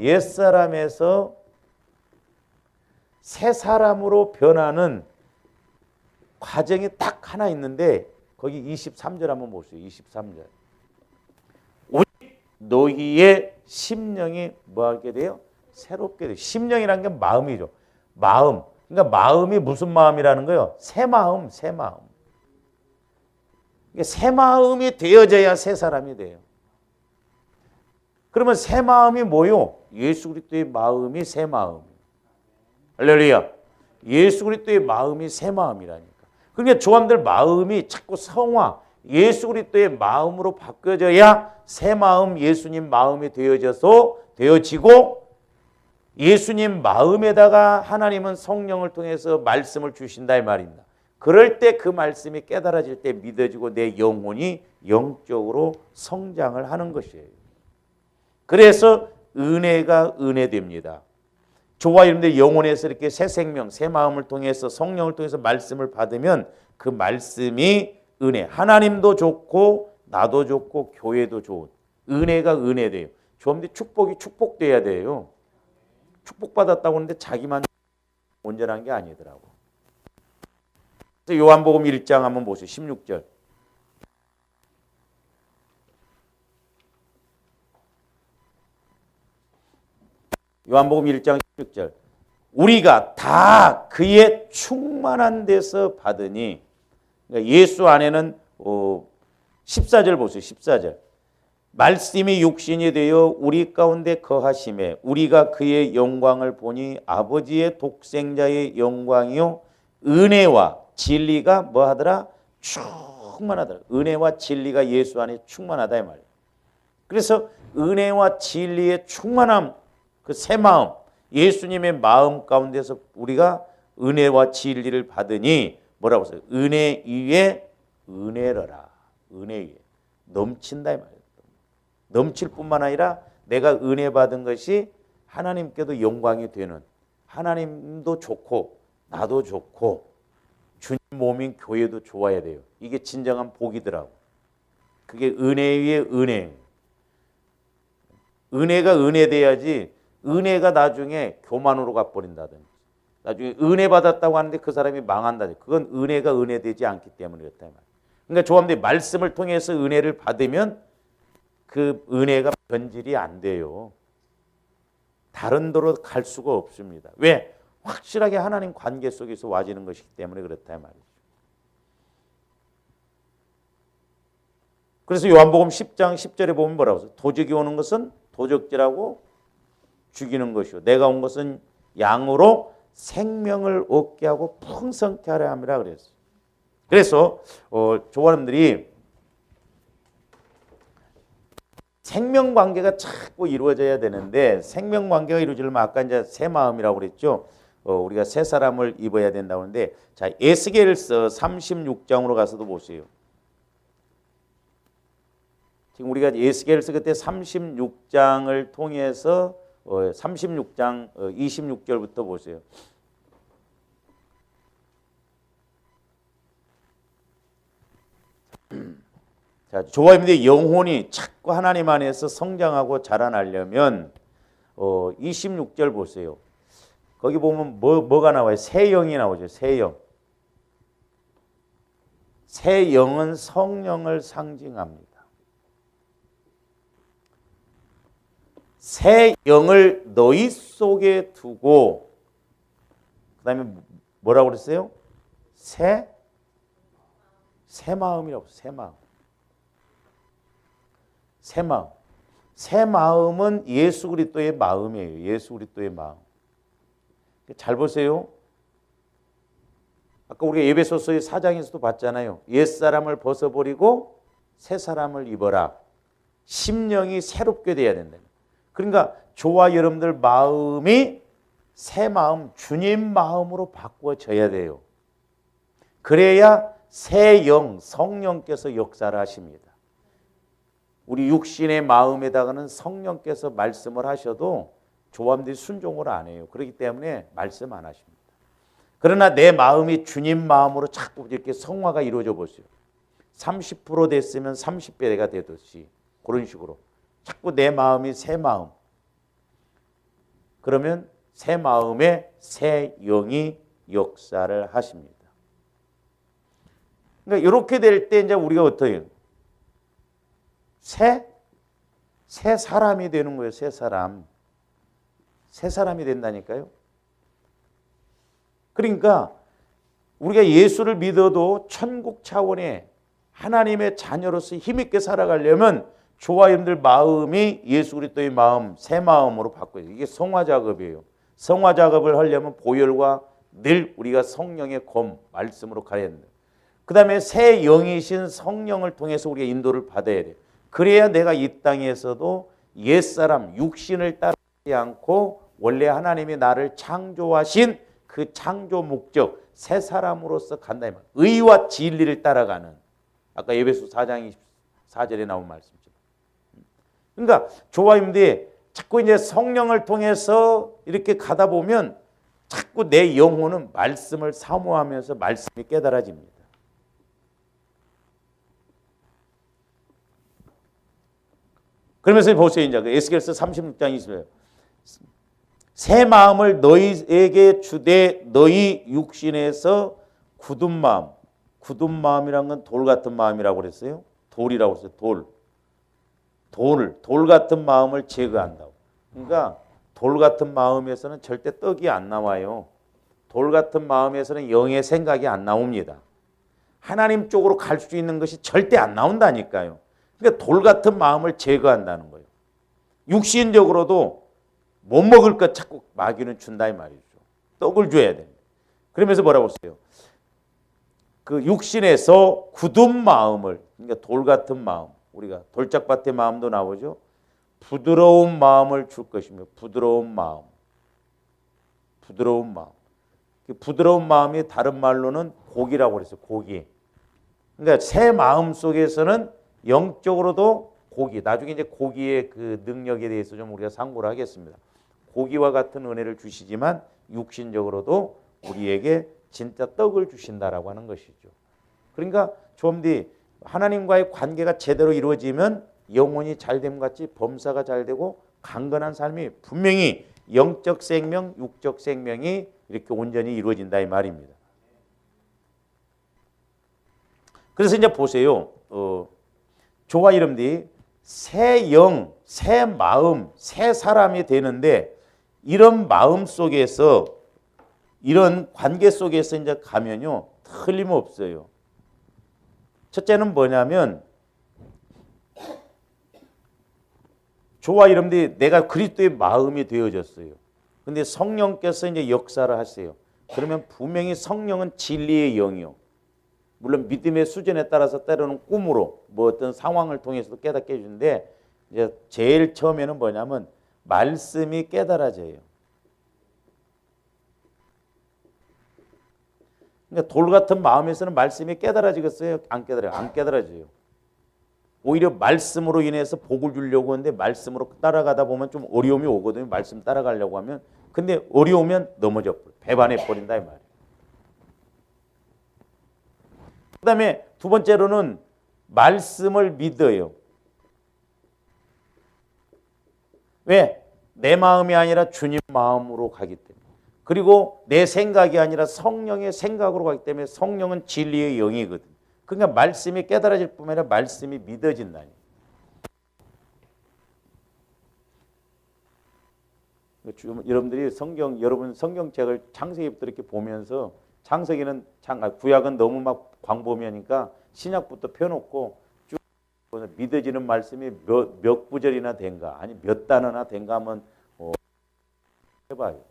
[SPEAKER 1] 새 사람으로 변하는 과정이 딱 하나 있는데 거기 23절 한번 보세요. 23절. 오직 너희의 심령이 뭐하게 돼요? 새롭게 돼요. 심령이란 게 마음이죠. 마음. 그러니까 마음이 무슨 마음이라는 거예요? 새 마음, 새 마음. 새 마음이 되어져야 새 사람이 돼요. 그러면 새 마음이 뭐요? 예수 그리스도의 마음이 새 마음이에요. 할렐루야. 예수 그리스도의 마음이 새 마음이라니까. 그러니까 조함들 마음이 자꾸 성화, 예수 그리스도의 마음으로 바뀌어져야 새 마음, 예수님 마음이 되어지고 예수님 마음에다가 하나님은 성령을 통해서 말씀을 주신다 이 말입니다. 그럴 때 그 말씀이 깨달아질 때 믿어지고 내 영혼이 영적으로 성장을 하는 것이에요. 그래서 은혜가 은혜됩니다. 저와 여러분들 영혼에서 이렇게 새 생명, 새 마음을 통해서 성령을 통해서 말씀을 받으면 그 말씀이 은혜, 하나님도 좋고 나도 좋고 교회도 좋은 은혜가 은혜돼요. 저한테 축복이 축복돼야 돼요. 축복받았다고 하는데 자기만 온전한 게 아니더라고. 그래서 요한복음 1장 한번 보세요. 16절. 요한복음 1장 16절. 우리가 다 그의 충만한 데서 받으니, 그러니까 예수 안에는 14절 보세요. 14절. 말씀이 육신이 되어 우리 가운데 거하심에 우리가 그의 영광을 보니 아버지의 독생자의 영광이요 은혜와 진리가 뭐하더라? 충만하더라. 은혜와 진리가 예수 안에 충만하다 이 말이에요. 그래서 은혜와 진리의 충만함, 그 새 마음, 예수님의 마음 가운데서 우리가 은혜와 진리를 받으니 뭐라고 써요? 은혜 위에 은혜러라. 은혜 위에 넘친다 이 말이에요. 넘칠 뿐만 아니라 내가 은혜 받은 것이 하나님께도 영광이 되는, 하나님도 좋고 나도 좋고 주님 몸인 교회도 좋아야 돼요. 이게 진정한 복이더라고. 그게 은혜 위에 은혜. 은혜가 은혜돼야지 은혜가 나중에 교만으로 가버린다든지 나중에 은혜 받았다고 하는데 그 사람이 망한다든지 그건 은혜가 은혜되지 않기 때문에 그렇다 말이에요. 그러니까 조합들 말씀을 통해서 은혜를 받으면 그 은혜가 변질이 안 돼요. 다른 데로 갈 수가 없습니다. 왜? 확실하게 하나님 관계 속에서 와지는 것이기 때문에 그렇다 말이죠. 그래서 요한복음 10장 10절에 보면 뭐라고 써요? 도적이 오는 것은 도적질하고 죽이는 것이요 내가 온 것은 양으로 생명을 얻게 하고 풍성케 하려 함이라 그랬어요. 그래서 조원님들이 생명관계가 자꾸 이루어져야 되는데 생명관계가 이루어지려면 아까 이제 새 마음이라고 그랬죠. 우리가 새 사람을 입어야 된다고 하는데 자 에스겔서 36장으로 가서도 보세요. 지금 우리가 에스겔서 그때 36장을 통해서 36장 26절부터 보세요. 자, 조화입니다. 영혼이 자꾸 하나님 안에서 성장하고 자라나려면 26절 보세요. 거기 보면 뭐가 나와요? 새 영이 나오죠. 새 영. 새 영은 성령을 상징합니다. 새 영을 너희 속에 두고 그다음에 뭐라고 그랬어요? 새 마음이라고. 새 마음. 새 마음. 새 마음은 예수 그리스도의 마음이에요. 예수 그리스도의 마음. 잘 보세요. 아까 우리가 에베소서의 4장에서도 봤잖아요. 옛사람을 벗어버리고 새 사람을 입어라. 심령이 새롭게 돼야 된다. 그러니까 저와 여러분들 마음이 새 마음, 주님 마음으로 바꿔져야 돼요. 그래야 새 영, 성령께서 역사를 하십니다. 우리 육신의 마음에다가는 성령께서 말씀을 하셔도 조함들이 순종을 안 해요. 그렇기 때문에 말씀 안 하십니다. 그러나 내 마음이 주님 마음으로 자꾸 이렇게 성화가 이루어져 보세요. 30% 됐으면 30배가 되듯이 그런 식으로 자꾸 내 마음이 새 마음. 그러면 새 마음에 새 영이 역사를 하십니다. 그러니까 이렇게 될 때 이제 우리가 어떻게 해요? 새 사람이 되는 거예요. 새 사람. 새 사람이 된다니까요. 그러니까 우리가 예수를 믿어도 천국 차원의 하나님의 자녀로서 힘있게 살아가려면 저와 여러분들 마음이 예수 그리스도의 마음, 새 마음으로 바꿔야 돼요. 이게 성화 작업이에요. 성화 작업을 하려면 보혈과 늘 우리가 성령의 검, 말씀으로 가야 된다. 그 다음에 새 영이신 성령을 통해서 우리가 인도를 받아야 돼요. 그래야 내가 이 땅에서도 옛사람, 육신을 따르지 않고 원래 하나님이 나를 창조하신 그 창조 목적, 새 사람으로서 간다. 의와 진리를 따라가는. 아까 에베소 4장 24절에 나온 말씀이죠. 그러니까 저와 여러분들이 자꾸 이제 성령을 통해서 이렇게 가다 보면 자꾸 내 영혼은 말씀을 사모하면서 말씀이 깨달아집니다. 그러면서 보세요. 이제 에스겔서 36장 20절. 새 마음을 너희에게 주되 너희 육신에서 굳은 마음. 굳은 마음이란 건 돌 같은 마음이라고 그랬어요. 돌이라고 했어요. 돌 같은 마음을 제거한다고. 그러니까 돌 같은 마음에서는 절대 떡이 안 나와요. 돌 같은 마음에서는 영의 생각이 안 나옵니다. 하나님 쪽으로 갈 수 있는 것이 절대 안 나온다니까요. 그러니까 돌 같은 마음을 제거한다는 거예요. 육신적으로도 못 먹을 것 자꾸 마귀는 준다 이 말이죠. 떡을 줘야 됩니다. 그러면서 뭐라고 했어요? 그 육신에서 굳은 마음을, 그러니까 돌 같은 마음, 우리가 돌짝밭의 마음도 나오죠. 부드러운 마음을 줄 것이며 부드러운 마음. 부드러운 마음이 다른 말로는 고기라고 그랬어요. 고기. 그러니까 새 마음 속에서는 영적으로도 고기. 나중에 이제 고기의 그 능력에 대해서 좀 우리가 상고를 하겠습니다. 고기와 같은 은혜를 주시지만 육신적으로도 우리에게 진짜 떡을 주신다라고 하는 것이죠. 그러니까 좀 뒤 하나님과의 관계가 제대로 이루어지면 영혼이 잘됨 같이 범사가 잘 되고 강건한 삶이 분명히 영적 생명, 육적 생명이 이렇게 온전히 이루어진다 이 말입니다. 그래서 이제 보세요. 저와 여러분들이 새 영, 새 마음, 새 사람이 되는데 이런 마음 속에서 이런 관계 속에서 이제 가면요 틀림없어요. 첫째는 뭐냐면 저와 여러분들이 내가 그리스도의 마음이 되어졌어요. 근데 성령께서 이제 역사를 하세요. 그러면 분명히 성령은 진리의 영이요. 물론 믿음의 수준에 따라서 때로는 꿈으로 뭐 어떤 상황을 통해서도 깨닫게 해주는데 이제 제일 처음에는 뭐냐면 말씀이 깨달아져요. 그러니까 돌 같은 마음에서는 말씀이 깨달아지겠어요? 안 깨달아요? 안 깨달아져요. 오히려 말씀으로 인해서 복을 주려고 하는데 말씀으로 따라가다 보면 좀 어려움이 오거든요. 말씀 따라가려고 하면. 근데 어려우면 넘어져 버려. 배반해 버린다 이 말이에요. 그 다음에 두 번째로는 말씀을 믿어요. 왜? 내 마음이 아니라 주님 마음으로 가기 때문에. 그리고 내 생각이 아니라 성령의 생각으로 가기 때문에 성령은 진리의 영이거든. 그러니까 말씀이 깨달아질 뿐만 아니라 말씀이 믿어진다니. 여러분들이 여러분 성경책을 창세기부터 이렇게 보면서 창세기는 구약은 너무 막 광범위하니까 신약부터 펴놓고 쭉 믿어지는 말씀이 몇 구절이나 된가, 아니 몇 단어나 된가 한번 해봐요.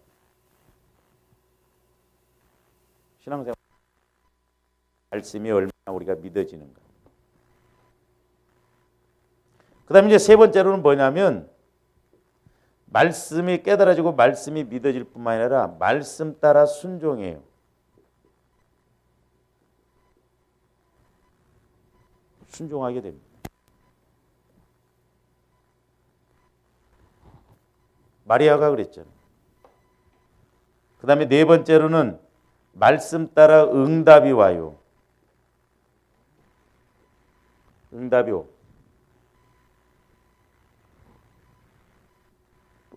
[SPEAKER 1] 신앙생활 말씀이 얼마나 우리가 믿어지는가. 그다음에 이제 세 번째로는 뭐냐면 말씀이 깨달아지고 말씀이 믿어질 뿐만 아니라 말씀 따라 순종해요. 순종하게 됩니다. 마리아가 그랬잖아요. 그 다음에 네 번째로는 말씀 따라 응답이 와요. 응답이 오.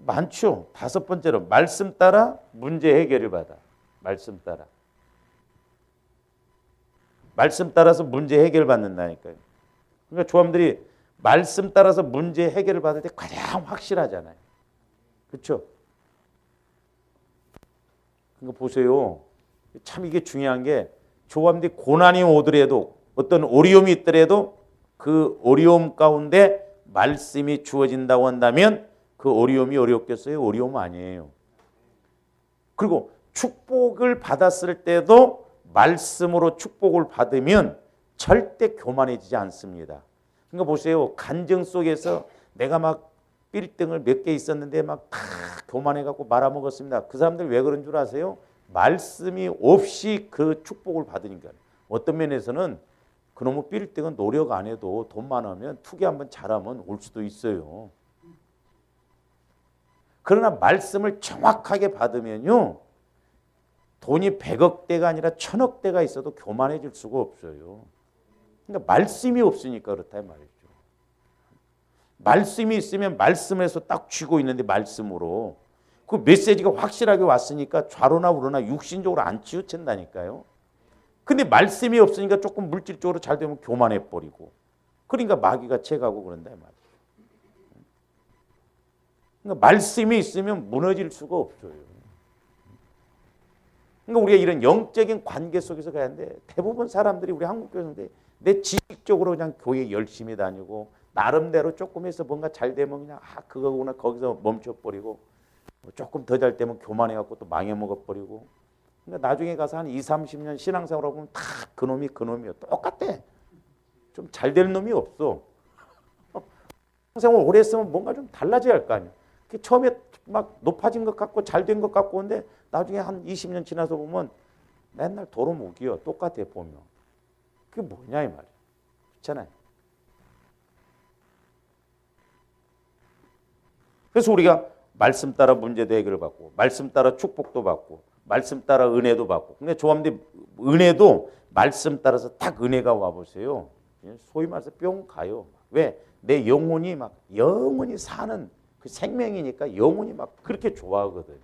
[SPEAKER 1] 많죠. 다섯 번째로 말씀 따라 문제 해결을 받아. 말씀 따라. 말씀 따라서 문제 해결 받는다니까요. 그러니까 조함들이 말씀 따라서 문제 해결을 받을 때 가장 확실하잖아요. 그렇죠? 그러니까 보세요. 참 이게 중요한 게 조함들이 고난이 오더라도 어떤 어려움이 있더라도 그 어려움 가운데 말씀이 주어진다고 한다면 그 어려움이 어렵겠어요? 어려움 아니에요. 그리고 축복을 받았을 때도 말씀으로 축복을 받으면 절대 교만해지지 않습니다. 그러니까 보세요. 간증 속에서 내가 막 빌등을 몇 개 있었는데 막 다 교만해갖고 말아먹었습니다. 그 사람들 왜 그런 줄 아세요? 말씀이 없이 그 축복을 받으니까. 어떤 면에서는 그놈의 빌등은 노력 안 해도 돈 많으면 투기 한번 잘하면 올 수도 있어요. 그러나 말씀을 정확하게 받으면요. 돈이 100억대가 아니라 1000억대가 있어도 교만해질 수가 없어요. 그러니까 말씀이 없으니까 그렇다 말이죠. 말씀이 있으면 말씀에서 딱 쥐고 있는데 말씀으로 그 메시지가 확실하게 왔으니까 좌로나 우로나 육신적으로 안 치우친다니까요. 근데 말씀이 없으니까 조금 물질적으로 잘 되면 교만해 버리고 그러니까 마귀가 채가고 그런다 말이죠. 그러니까 말씀이 있으면 무너질 수가 없어요. 그러니까 우리가 이런 영적인 관계 속에서 가야 하는데 대부분 사람들이 우리 한국 교회인데 내 지식적으로 그냥 교회 열심히 다니고 나름대로 조금 해서 뭔가 잘 되면 그냥 그거구나 거기서 멈춰버리고 조금 더 잘 되면 교만해갖고 또 망해먹어버리고 그러니까 나중에 가서 한 20, 30년 신앙생활 하면 다 그놈이요. 똑같아. 좀 잘 될 놈이 없어. 신앙생활 오래 했으면 뭔가 좀 달라져야 할 거 아니야. 처음에 막 높아진 것 같고 잘 된 것 같고 근데 나중에 한 20년 지나서 보면 맨날 도루묵이요. 똑같아 보면. 그게 뭐냐 이 말이야. 그렇잖아요. 그래서 우리가 말씀 따라 문제도 해결을 받고 말씀 따라 축복도 받고 말씀 따라 은혜도 받고 근데 조함들 은혜도 말씀 따라서 딱 은혜가 와보세요. 소위 말해서 뿅 가요. 왜? 내 영혼이 막 영원히 사는 그 생명이니까 영혼이 막 그렇게 좋아하거든요.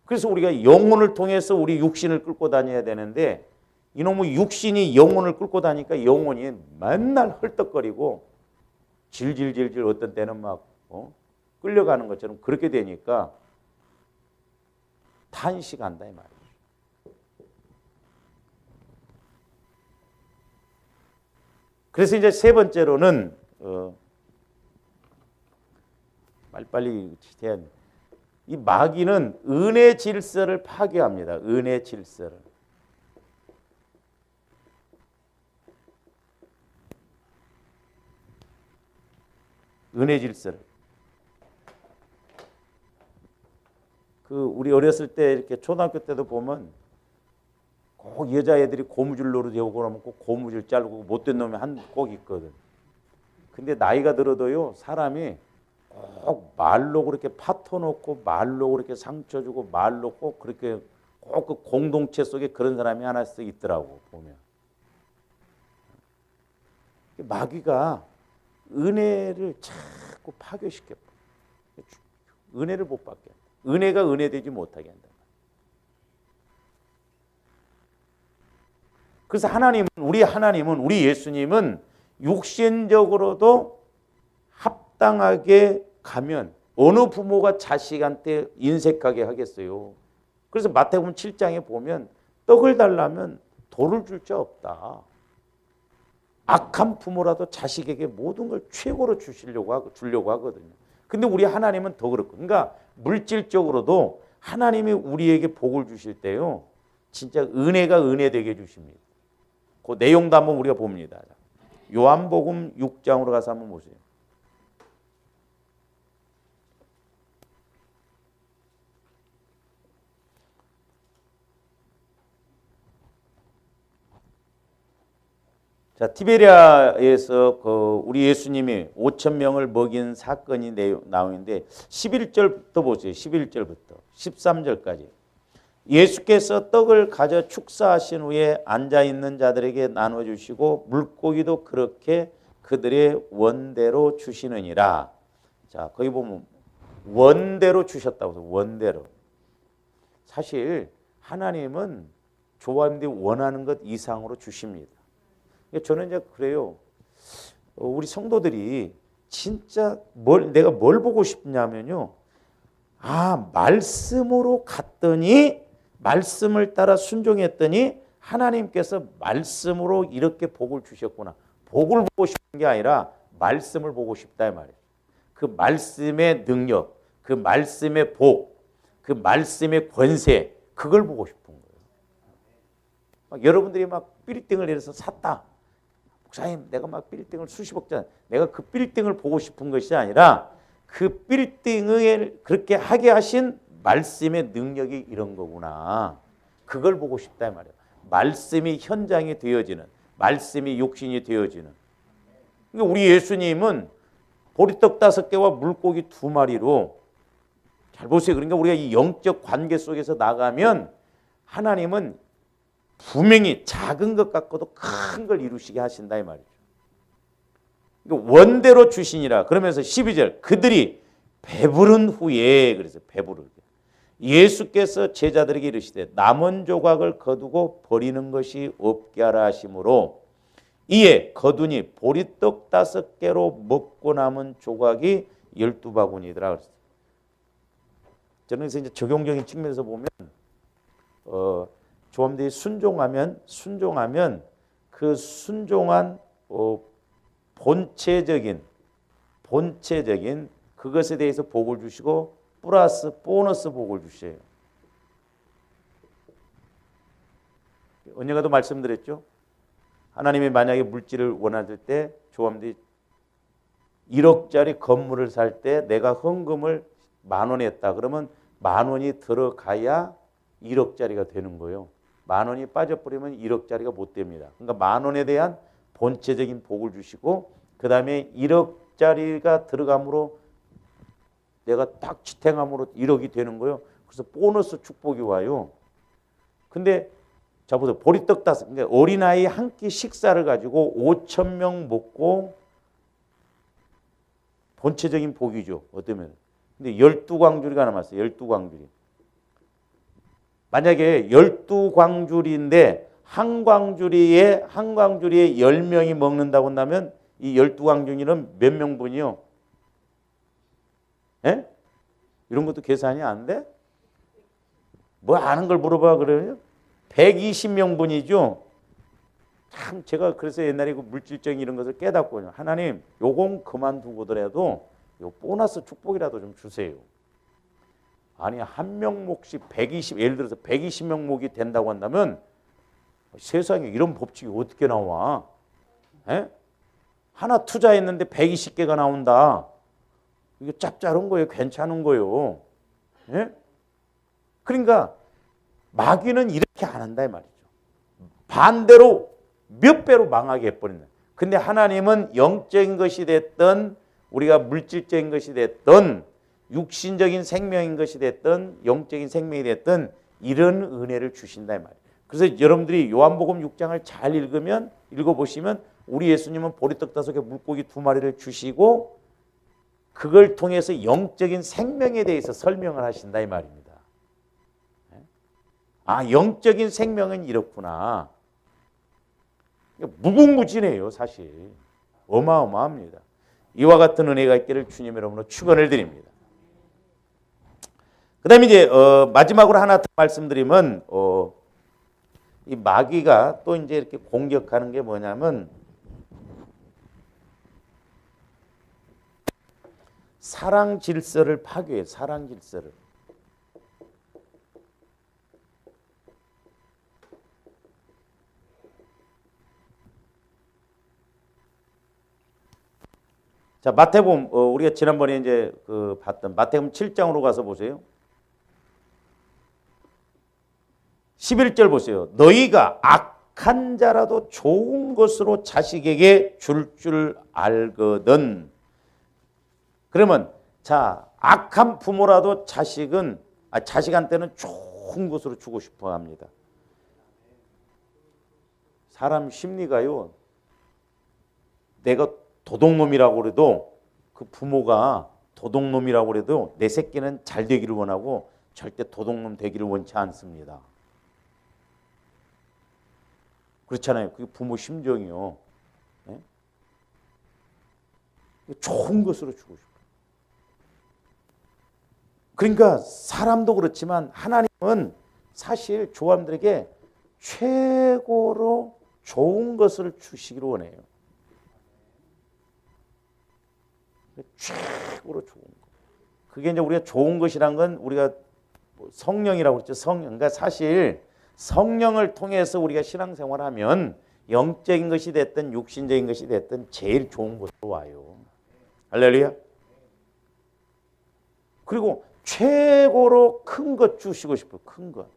[SPEAKER 1] 그래서 우리가 영혼을 통해서 우리 육신을 끌고 다녀야 되는데 이놈의 육신이 영혼을 끌고 다니니까 영혼이 맨날 헐떡거리고 질질질질 어떤 때는 막 끌려가는 것처럼 그렇게 되니까 탄식한다 이 말이에요. 그래서 이제 세 번째로는 빨리빨리 해야 돼. 이 마귀는 은혜 질서를 파괴합니다. 은혜 질서를. 은혜 질서를. 우리 어렸을 때 이렇게 초등학교 때도 보면 꼭 여자애들이 고무줄 노릇 해오고 그러면 꼭 고무줄 자르고 못된 놈이 꼭 있거든. 근데 나이가 들어도요 사람이 꼭 말로 그렇게 파토놓고 말로 그렇게 상처 주고 말로 꼭 그렇게 꼭 그 공동체 속에 그런 사람이 하나씩 있더라고 보면. 마귀가 은혜를 자꾸 파괴시켜. 은혜를 못 받게 한다. 은혜가 은혜되지 못하게 한다. 그래서 하나님은 우리 예수님은 육신적으로도 합당하게 가면 어느 부모가 자식한테 인색하게 하겠어요. 그래서 마태복음 7장에 보면 떡을 달라면 돌을 줄 자 없다. 악한 부모라도 자식에게 모든 걸 최고로 주려고 하거든요. 근데 우리 하나님은 더 그렇고, 그러니까 물질적으로도 하나님이 우리에게 복을 주실 때요, 진짜 은혜가 은혜 되게 주십니다. 그 내용도 한번 우리가 봅니다. 요한복음 6장으로 가서 한번 보세요. 자, 티베리아에서 우리 예수님이 5천 명을 먹인 사건이 나오는데 11절부터 보세요. 11절부터 13절까지. 예수께서 떡을 가져 축사하신 후에 앉아있는 자들에게 나눠주시고 물고기도 그렇게 그들의 원대로 주시느니라. 자, 거기 보면 원대로 주셨다고 해서 원대로. 사실 하나님은 조합원들이 원하는 것 이상으로 주십니다. 저는 이제 그래요. 우리 성도들이 진짜 내가 뭘 보고 싶냐면요. 말씀으로 갔더니 말씀을 따라 순종했더니 하나님께서 말씀으로 이렇게 복을 주셨구나. 복을 보고 싶은 게 아니라 말씀을 보고 싶다 이 말이에요. 그 말씀의 능력, 그 말씀의 복, 그 말씀의 권세, 그걸 보고 싶은 거예요. 여러분들이 막 빌딩을 내려서 샀다. 목사님, 내가 막 빌딩을 수십억짜리, 내가 그 빌딩을 보고 싶은 것이 아니라 그 빌딩을 그렇게 하게 하신 말씀의 능력이 이런 거구나. 그걸 보고 싶다 이 말이에요. 말씀이 현장이 되어지는, 말씀이 육신이 되어지는. 그러니까 우리 예수님은 보리떡 5개와 물고기 2마리로, 잘 보세요. 그러니까 우리가 이 영적 관계 속에서 나가면 하나님은 분명히 작은 것 같고도 큰 걸 이루시게 하신다 이 말이죠. 그러니까 원대로 주시니라. 그러면서 12절 그들이 배부른 후에, 그래서 배부르게 예수께서 제자들에게 이르시되 남은 조각을 거두고 버리는 것이 없게 하라 하심으로 이에 거두니 보리떡 5개로 먹고 남은 조각이 12바구니더라 그랬어요. 저는 그래서 이제 적용적인 측면에서 보면 조함들이 순종하면 그 순종한 본체적인 그것에 대해서 복을 주시고 플러스 보너스 복을 주셔요. 언젠가도 말씀드렸죠. 하나님이 만약에 물질을 원하실 때 조함들이 1억짜리 건물을 살 때 내가 헌금을 10,000원 했다. 그러면 10,000원이 들어가야 1억짜리가 되는 거예요. 10,000원이 빠져버리면 1억짜리가 못 됩니다. 그러니까 10,000원에 대한 본체적인 복을 주시고 그 다음에 1억짜리가 들어감으로 내가 딱 지탱함으로 1억이 되는 거예요. 그래서 보너스 축복이 와요. 근데 자 보세요. 보리떡 5, 그러니까 어린아이 한 끼 식사를 가지고 5,000명 먹고 본체적인 복이죠. 어쩌면. 근데 12광주리가 남았어요. 12광주리. 만약에 12광주리인데 한 광주리에 10명이 먹는다고 한다면 이 12광주리는 몇 명분이요? 예? 이런 것도 계산이 안 돼? 뭐 아는 걸 물어봐 그래요? 120명분이죠. 참 제가 그래서 옛날에 그 물질적인 이런 것을 깨닫거든요. 하나님, 요건 그만두고더라도 요 보너스 축복이라도 좀 주세요. 아니 한 명목씩 120, 예를 들어서 120명목이 된다고 한다면 세상에 이런 법칙이 어떻게 나와? 에? 하나 투자했는데 120개가 나온다. 이게 짭짤한 거예요. 괜찮은 거예요. 에? 그러니까 마귀는 이렇게 안 한다 이 말이죠. 반대로 몇 배로 망하게 해버린다. 근데 하나님은 영적인 것이 됐든 우리가 물질적인 것이 됐든 육신적인 생명인 것이 됐든 영적인 생명이 됐든 이런 은혜를 주신다 이 말이에요. 그래서 여러분들이 요한복음 6장을 잘 읽어보시면 우리 예수님은 보리떡 5개 물고기 2마리를 주시고 그걸 통해서 영적인 생명에 대해서 설명을 하신다 이 말입니다. 영적인 생명은 이렇구나. 무궁무진해요 사실. 어마어마합니다. 이와 같은 은혜가 있기를 주님의 이름으로 축원을 드립니다. 그 다음에 이제 마지막으로 하나 더 말씀드리면 이 마귀가 또 이제 이렇게 공격하는 게 뭐냐면 사랑 질서를 파괴해요. 사랑 질서를. 자, 마태복음 우리가 지난번에 이제 봤던 마태복음 7장으로 가서 보세요. 11절 보세요. 너희가 악한 자라도 좋은 것으로 자식에게 줄 알거든. 그러면 자, 악한 부모라도 자식한테는 좋은 것으로 주고 싶어 합니다. 사람 심리가요. 내가 도둑놈이라고 그래도 그 부모가 도둑놈이라고 그래도 내 새끼는 잘 되기를 원하고 절대 도둑놈 되기를 원치 않습니다. 그렇잖아요. 그게 부모 심정이요. 네? 좋은 것으로 주고 싶어요. 그러니까 사람도 그렇지만 하나님은 사실 조함들에게 최고로 좋은 것을 주시기를 원해요. 최고로 좋은 것. 그게 이제 우리가 좋은 것이란 건 우리가 성령이라고 그랬죠. 그러니까 사실 성령을 통해서 우리가 신앙생활을 하면 영적인 것이 됐든 육신적인 것이 됐든 제일 좋은 곳으로 와요. 할렐루야. 그리고 최고로 큰 것 주시고 싶어요. 큰 것.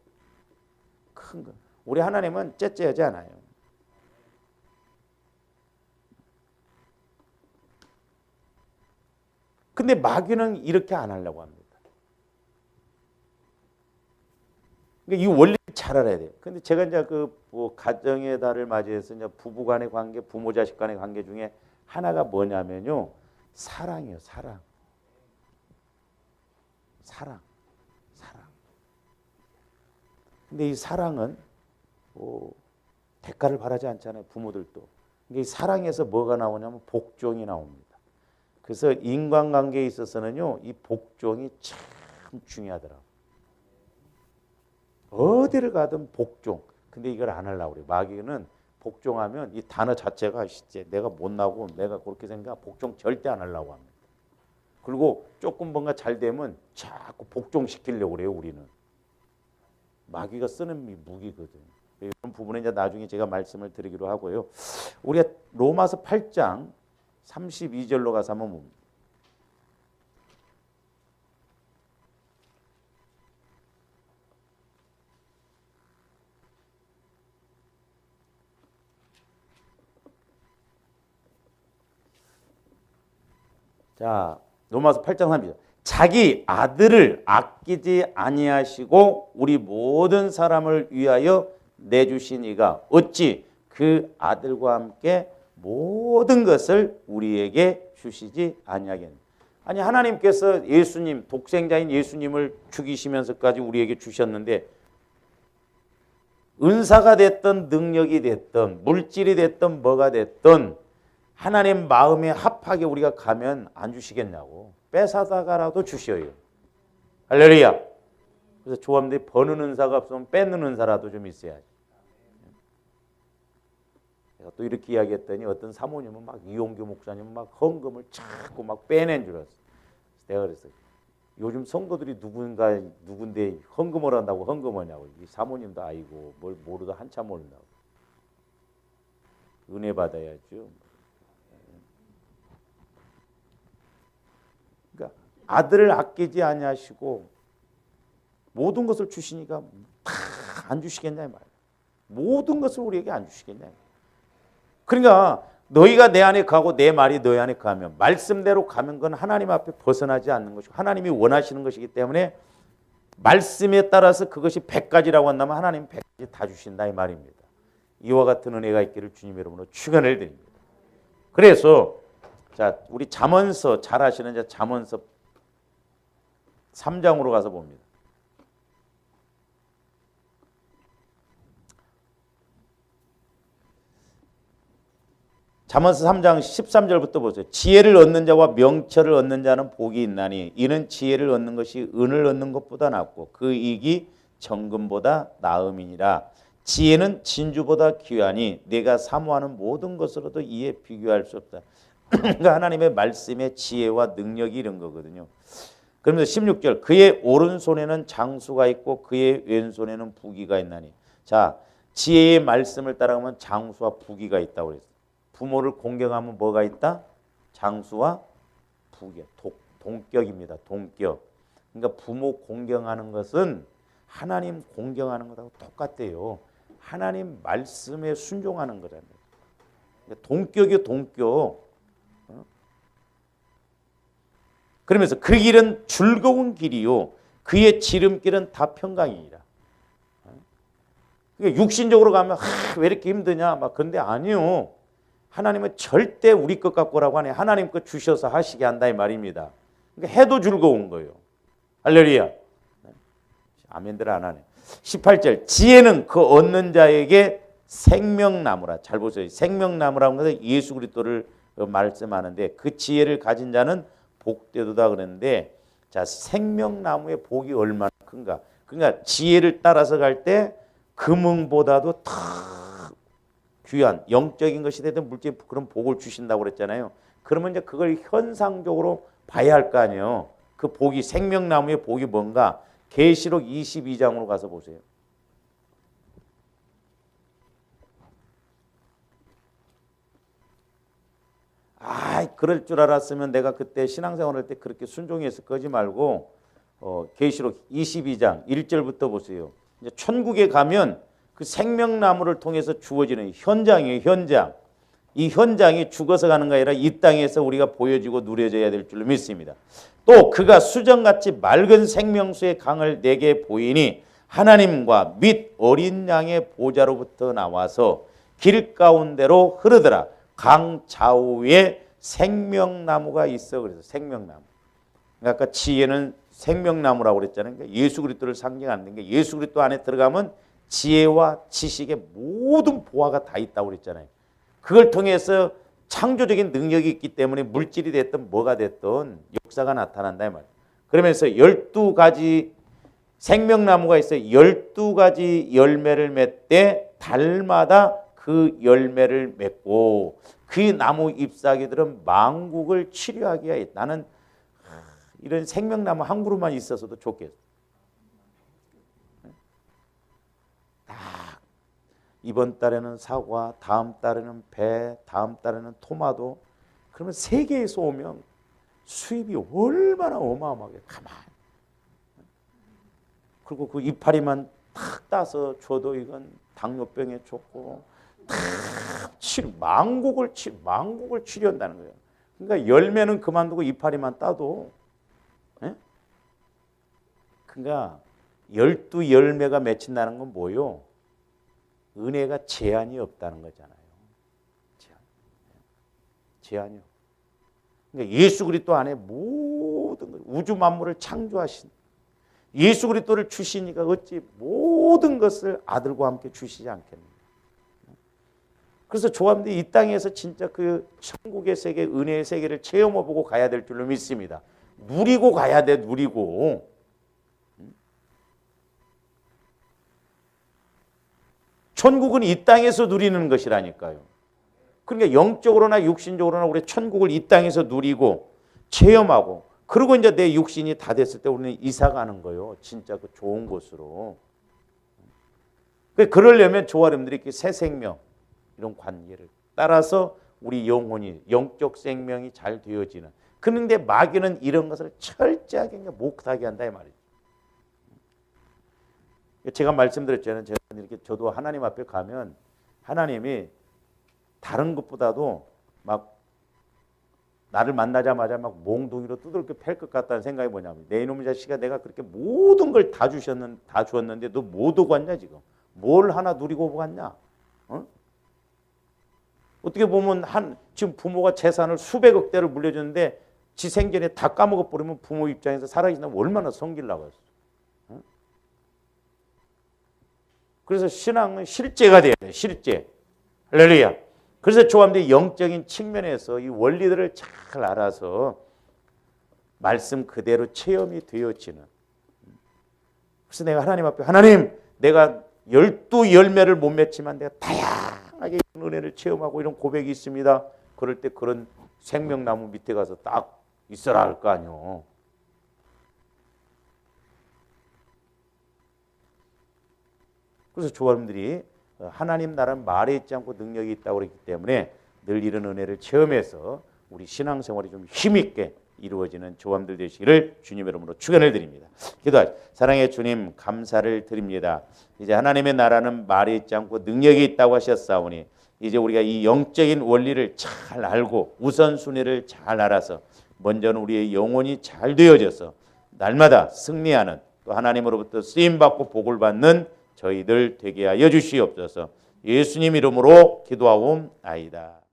[SPEAKER 1] 큰 것. 우리 하나님은 째째하지 않아요. 근데 마귀는 이렇게 안 하려고 합니다. 그러니까 이 원리를 잘 알아야 돼요. 근데 제가 이제 가정의 달을 맞이해서 이제 부부 간의 관계, 부모 자식 간의 관계 중에 하나가 뭐냐면요. 사랑이에요, 사랑. 사랑. 근데 이 사랑은 대가를 바라지 않잖아요. 부모들도. 이 사랑에서 뭐가 나오냐면 복종이 나옵니다. 그래서 인간관계에 있어서는요, 이 복종이 참 중요하더라고요. 어디를 가든 복종. 근데 이걸 안 하려고 그래요. 마귀는 복종하면 이 단어 자체가 진짜 내가 못나고 내가 그렇게 생각, 복종 절대 안 하려고 합니다. 그리고 조금 뭔가 잘 되면 자꾸 복종시키려고 그래요, 우리는. 마귀가 쓰는 무기거든요. 이런 부분은 이제 나중에 제가 말씀을 드리기로 하고요. 우리가 로마서 8장 32절로 가서 한번 봅니다. 자, 로마서 8장 32절. 자기 아들을 아끼지 아니하시고 우리 모든 사람을 위하여 내주신 이가 어찌 그 아들과 함께 모든 것을 우리에게 주시지 아니하겠느냐. 아니 하나님께서 예수님, 독생자인 예수님을 죽이시면서까지 우리에게 주셨는데 은사가 됐던 능력이 됐던 물질이 됐던 뭐가 됐던 하나님 마음에 합하게 우리가 가면 안 주시겠냐고. 뺏어다가라도 주셔요. 할렐루야. 그래서 조함들이 버는 은사가 없으면 뺏는 은사라도 좀 있어야지. 내가 또 이렇게 이야기했더니 어떤 사모님은 막 이용규 목사님은 막 헌금을 자꾸 막 빼낸 줄 알았어. 내가 그랬어요. 요즘 성도들이 누군데 헌금을 한다고 헌금하냐고. 이 사모님도 아이고 뭘 모르다 한참 모른다고. 은혜 받아야죠. 그러니까 아들을 아끼지 아니하시고 모든 것을 주시니까 다 안 주시겠냐 이 말이야. 모든 것을 우리에게 안 주시겠냐. 그러니까 너희가 내 안에 가고 내 말이 너희 안에 가면 말씀대로 가면 건 하나님 앞에 벗어나지 않는 것이고 하나님이 원하시는 것이기 때문에 말씀에 따라서 그것이 100가지라고 한다면 하나님은 100가지 다 주신다 이 말입니다. 이와 같은 은혜가 있기를 주님의 이름으로 축원을 드립니다. 그래서 자, 우리 잠언서 잘 아시는 이제 잠언서 3장으로 가서 봅니다. 잠언서 3장 13절부터 보세요. 지혜를 얻는 자와 명철을 얻는 자는 복이 있나니 이는 지혜를 얻는 것이 은을 얻는 것보다 낫고 그 이익이 정금보다 나음이니라. 지혜는 진주보다 귀하니 내가 사모하는 모든 것으로도 이에 비교할 수 없다. 그러니까 하나님의 말씀의 지혜와 능력이 이런 거거든요. 그러면서 16절 그의 오른손에는 장수가 있고 그의 왼손에는 부귀가 있나니. 자, 지혜의 말씀을 따라가면 장수와 부귀가 있다고 그랬어요. 부모를 공경하면 뭐가 있다? 장수와 동격입니다. 동격. 그러니까 부모 공경하는 것은 하나님 공경하는 것하고 똑같대요. 하나님 말씀에 순종하는 거잖아요. 동격이요, 동격. 그러면서 그 길은 즐거운 길이요, 그의 지름길은 다 평강이니라. 그러니까 육신적으로 가면 왜 이렇게 힘드냐 막 근데 아니요. 하나님은 절대 우리 것 갖고라고 하네. 하나님 것 주셔서 하시게 한다 이 말입니다. 그러니까 해도 즐거운 거예요. 할렐루야. 아멘들 안 하네. 18절 지혜는 그 얻는 자에게 생명나무라. 잘 보세요. 생명나무라는 것은 예수 그리스도를 말씀하는데 그 지혜를 가진 자는 복되도다 그랬는데 자 생명나무의 복이 얼마나 큰가. 그러니까 지혜를 따라서 갈 때 금응보다도 더 귀한 영적인 것이 되든 물질 그런 복을 주신다고 그랬잖아요. 그러면 이제 그걸 현상적으로 봐야 할 거 아니에요. 그 복이 생명나무의 복이 뭔가 계시록 22장으로 가서 보세요. 그럴 줄 알았으면 내가 그때 신앙생활 할 때 그렇게 순종해서 거지 말고 계시록 22장 1절부터 보세요. 이제 천국에 가면 그 생명나무를 통해서 주어지는 현장이에요. 현장. 이 현장이 죽어서 가는 게 아니라 이 땅에서 우리가 보여지고 누려져야 될 줄로 믿습니다. 또 그가 수정같이 맑은 생명수의 강을 내게 보이니 하나님과 및 어린 양의 보좌로부터 나와서 길 가운데로 흐르더라. 강 좌우에 생명나무가 있어. 그래서 생명나무. 아까 지혜는 생명나무라고 그랬잖아요. 그러니까 예수 그리스도를 상징하는 게 예수 그리스도 안에 들어가면 지혜와 지식의 모든 보화가 다 있다고 그랬잖아요. 그걸 통해서 창조적인 능력이 있기 때문에 물질이 됐든 뭐가 됐든 역사가 나타난다 이 말이에요. 그러면서 12가지 생명나무가 있어요. 12가지 열매를 맺되 달마다 그 열매를 맺고 그 나무 잎사귀들은 만국을 치료하기에 있다. 나는 이런 생명나무 한 그루만 있어서도 좋겠어. 이번 달에는 사과, 다음 달에는 배, 다음 달에는 토마토. 그러면 세계에서 오면 수입이 얼마나 어마어마하게 가만히. 그리고 그 이파리만 탁 따서 줘도 이건 당뇨병에 좋고 탁 만국을 치료한다는 거예요. 그러니까 열매는 그만두고 이파리만 따도. 예? 그러니까 12열매가 맺힌다는 건 뭐요? 은혜가 제한이 없다는 거잖아요. 제한이요. 그러니까 예수 그리스도 안에 모든 것, 우주 만물을 창조하신 예수 그리스도를 주시니까 어찌 모든 것을 아들과 함께 주시지 않겠는가. 그래서 조합들 이 땅에서 진짜 그 천국의 세계, 은혜의 세계를 체험해보고 가야 될 줄로 믿습니다. 누리고 가야 돼, 누리고. 천국은 이 땅에서 누리는 것이라니까요. 그러니까 영적으로나 육신적으로나 우리 천국을 이 땅에서 누리고 체험하고 그리고 이제 내 육신이 다 됐을 때 우리는 이사 가는 거예요. 진짜 그 좋은 곳으로. 그러려면 조아름들이 이렇게 새 생명 이런 관계를 따라서 우리 영혼이 영적 생명이 잘 되어지는. 그런데 마귀는 이런 것을 철저하게 못하게 한다 이 말이죠. 제가 말씀드렸잖아요. 제가 이렇게 저도 하나님 앞에 가면 하나님이 다른 것보다도 막 나를 만나자마자 막 몽둥이로 두들겨 팰 것 같다는 생각이 뭐냐면 내 이놈의 자식아 내가 그렇게 모든 걸 다 주었는데 너 뭐 두고 왔냐 지금? 뭘 하나 누리고 갔냐? 어떻게 보면 지금 부모가 재산을 수백억 대를 물려줬는데 지 생전에 다 까먹어 버리면 부모 입장에서 살아계신다면 얼마나 성질나겠어. 그래서 신앙은 실제가 돼야 돼요. 실제. 할렐루야. 그래서 조합들이 영적인 측면에서 이 원리들을 잘 알아서 말씀 그대로 체험이 되어지는. 그래서 내가 하나님 앞에 하나님 내가 12열매를 못 맺지만 내가 다양하게 은혜를 체험하고 이런 고백이 있습니다. 그럴 때 그런 생명나무 밑에 가서 딱 있어라 할 거 아니요. 그래서 조합들이 하나님 나라는 말에 있지 않고 능력이 있다고 그랬기 때문에 늘 이런 은혜를 체험해서 우리 신앙생활이 좀 힘있게 이루어지는 조함들 되시기를 주님의 이름으로 축원을 드립니다. 기도하시. 사랑의 주님 감사를 드립니다. 이제 하나님의 나라는 말이 있지 않고 능력이 있다고 하셨사오니 이제 우리가 이 영적인 원리를 잘 알고 우선순위를 잘 알아서 먼저는 우리의 영혼이 잘 되어져서 날마다 승리하는 또 하나님으로부터 쓰임받고 복을 받는 저희들 되게 하여 주시옵소서. 예수님 이름으로 기도하옵나이다.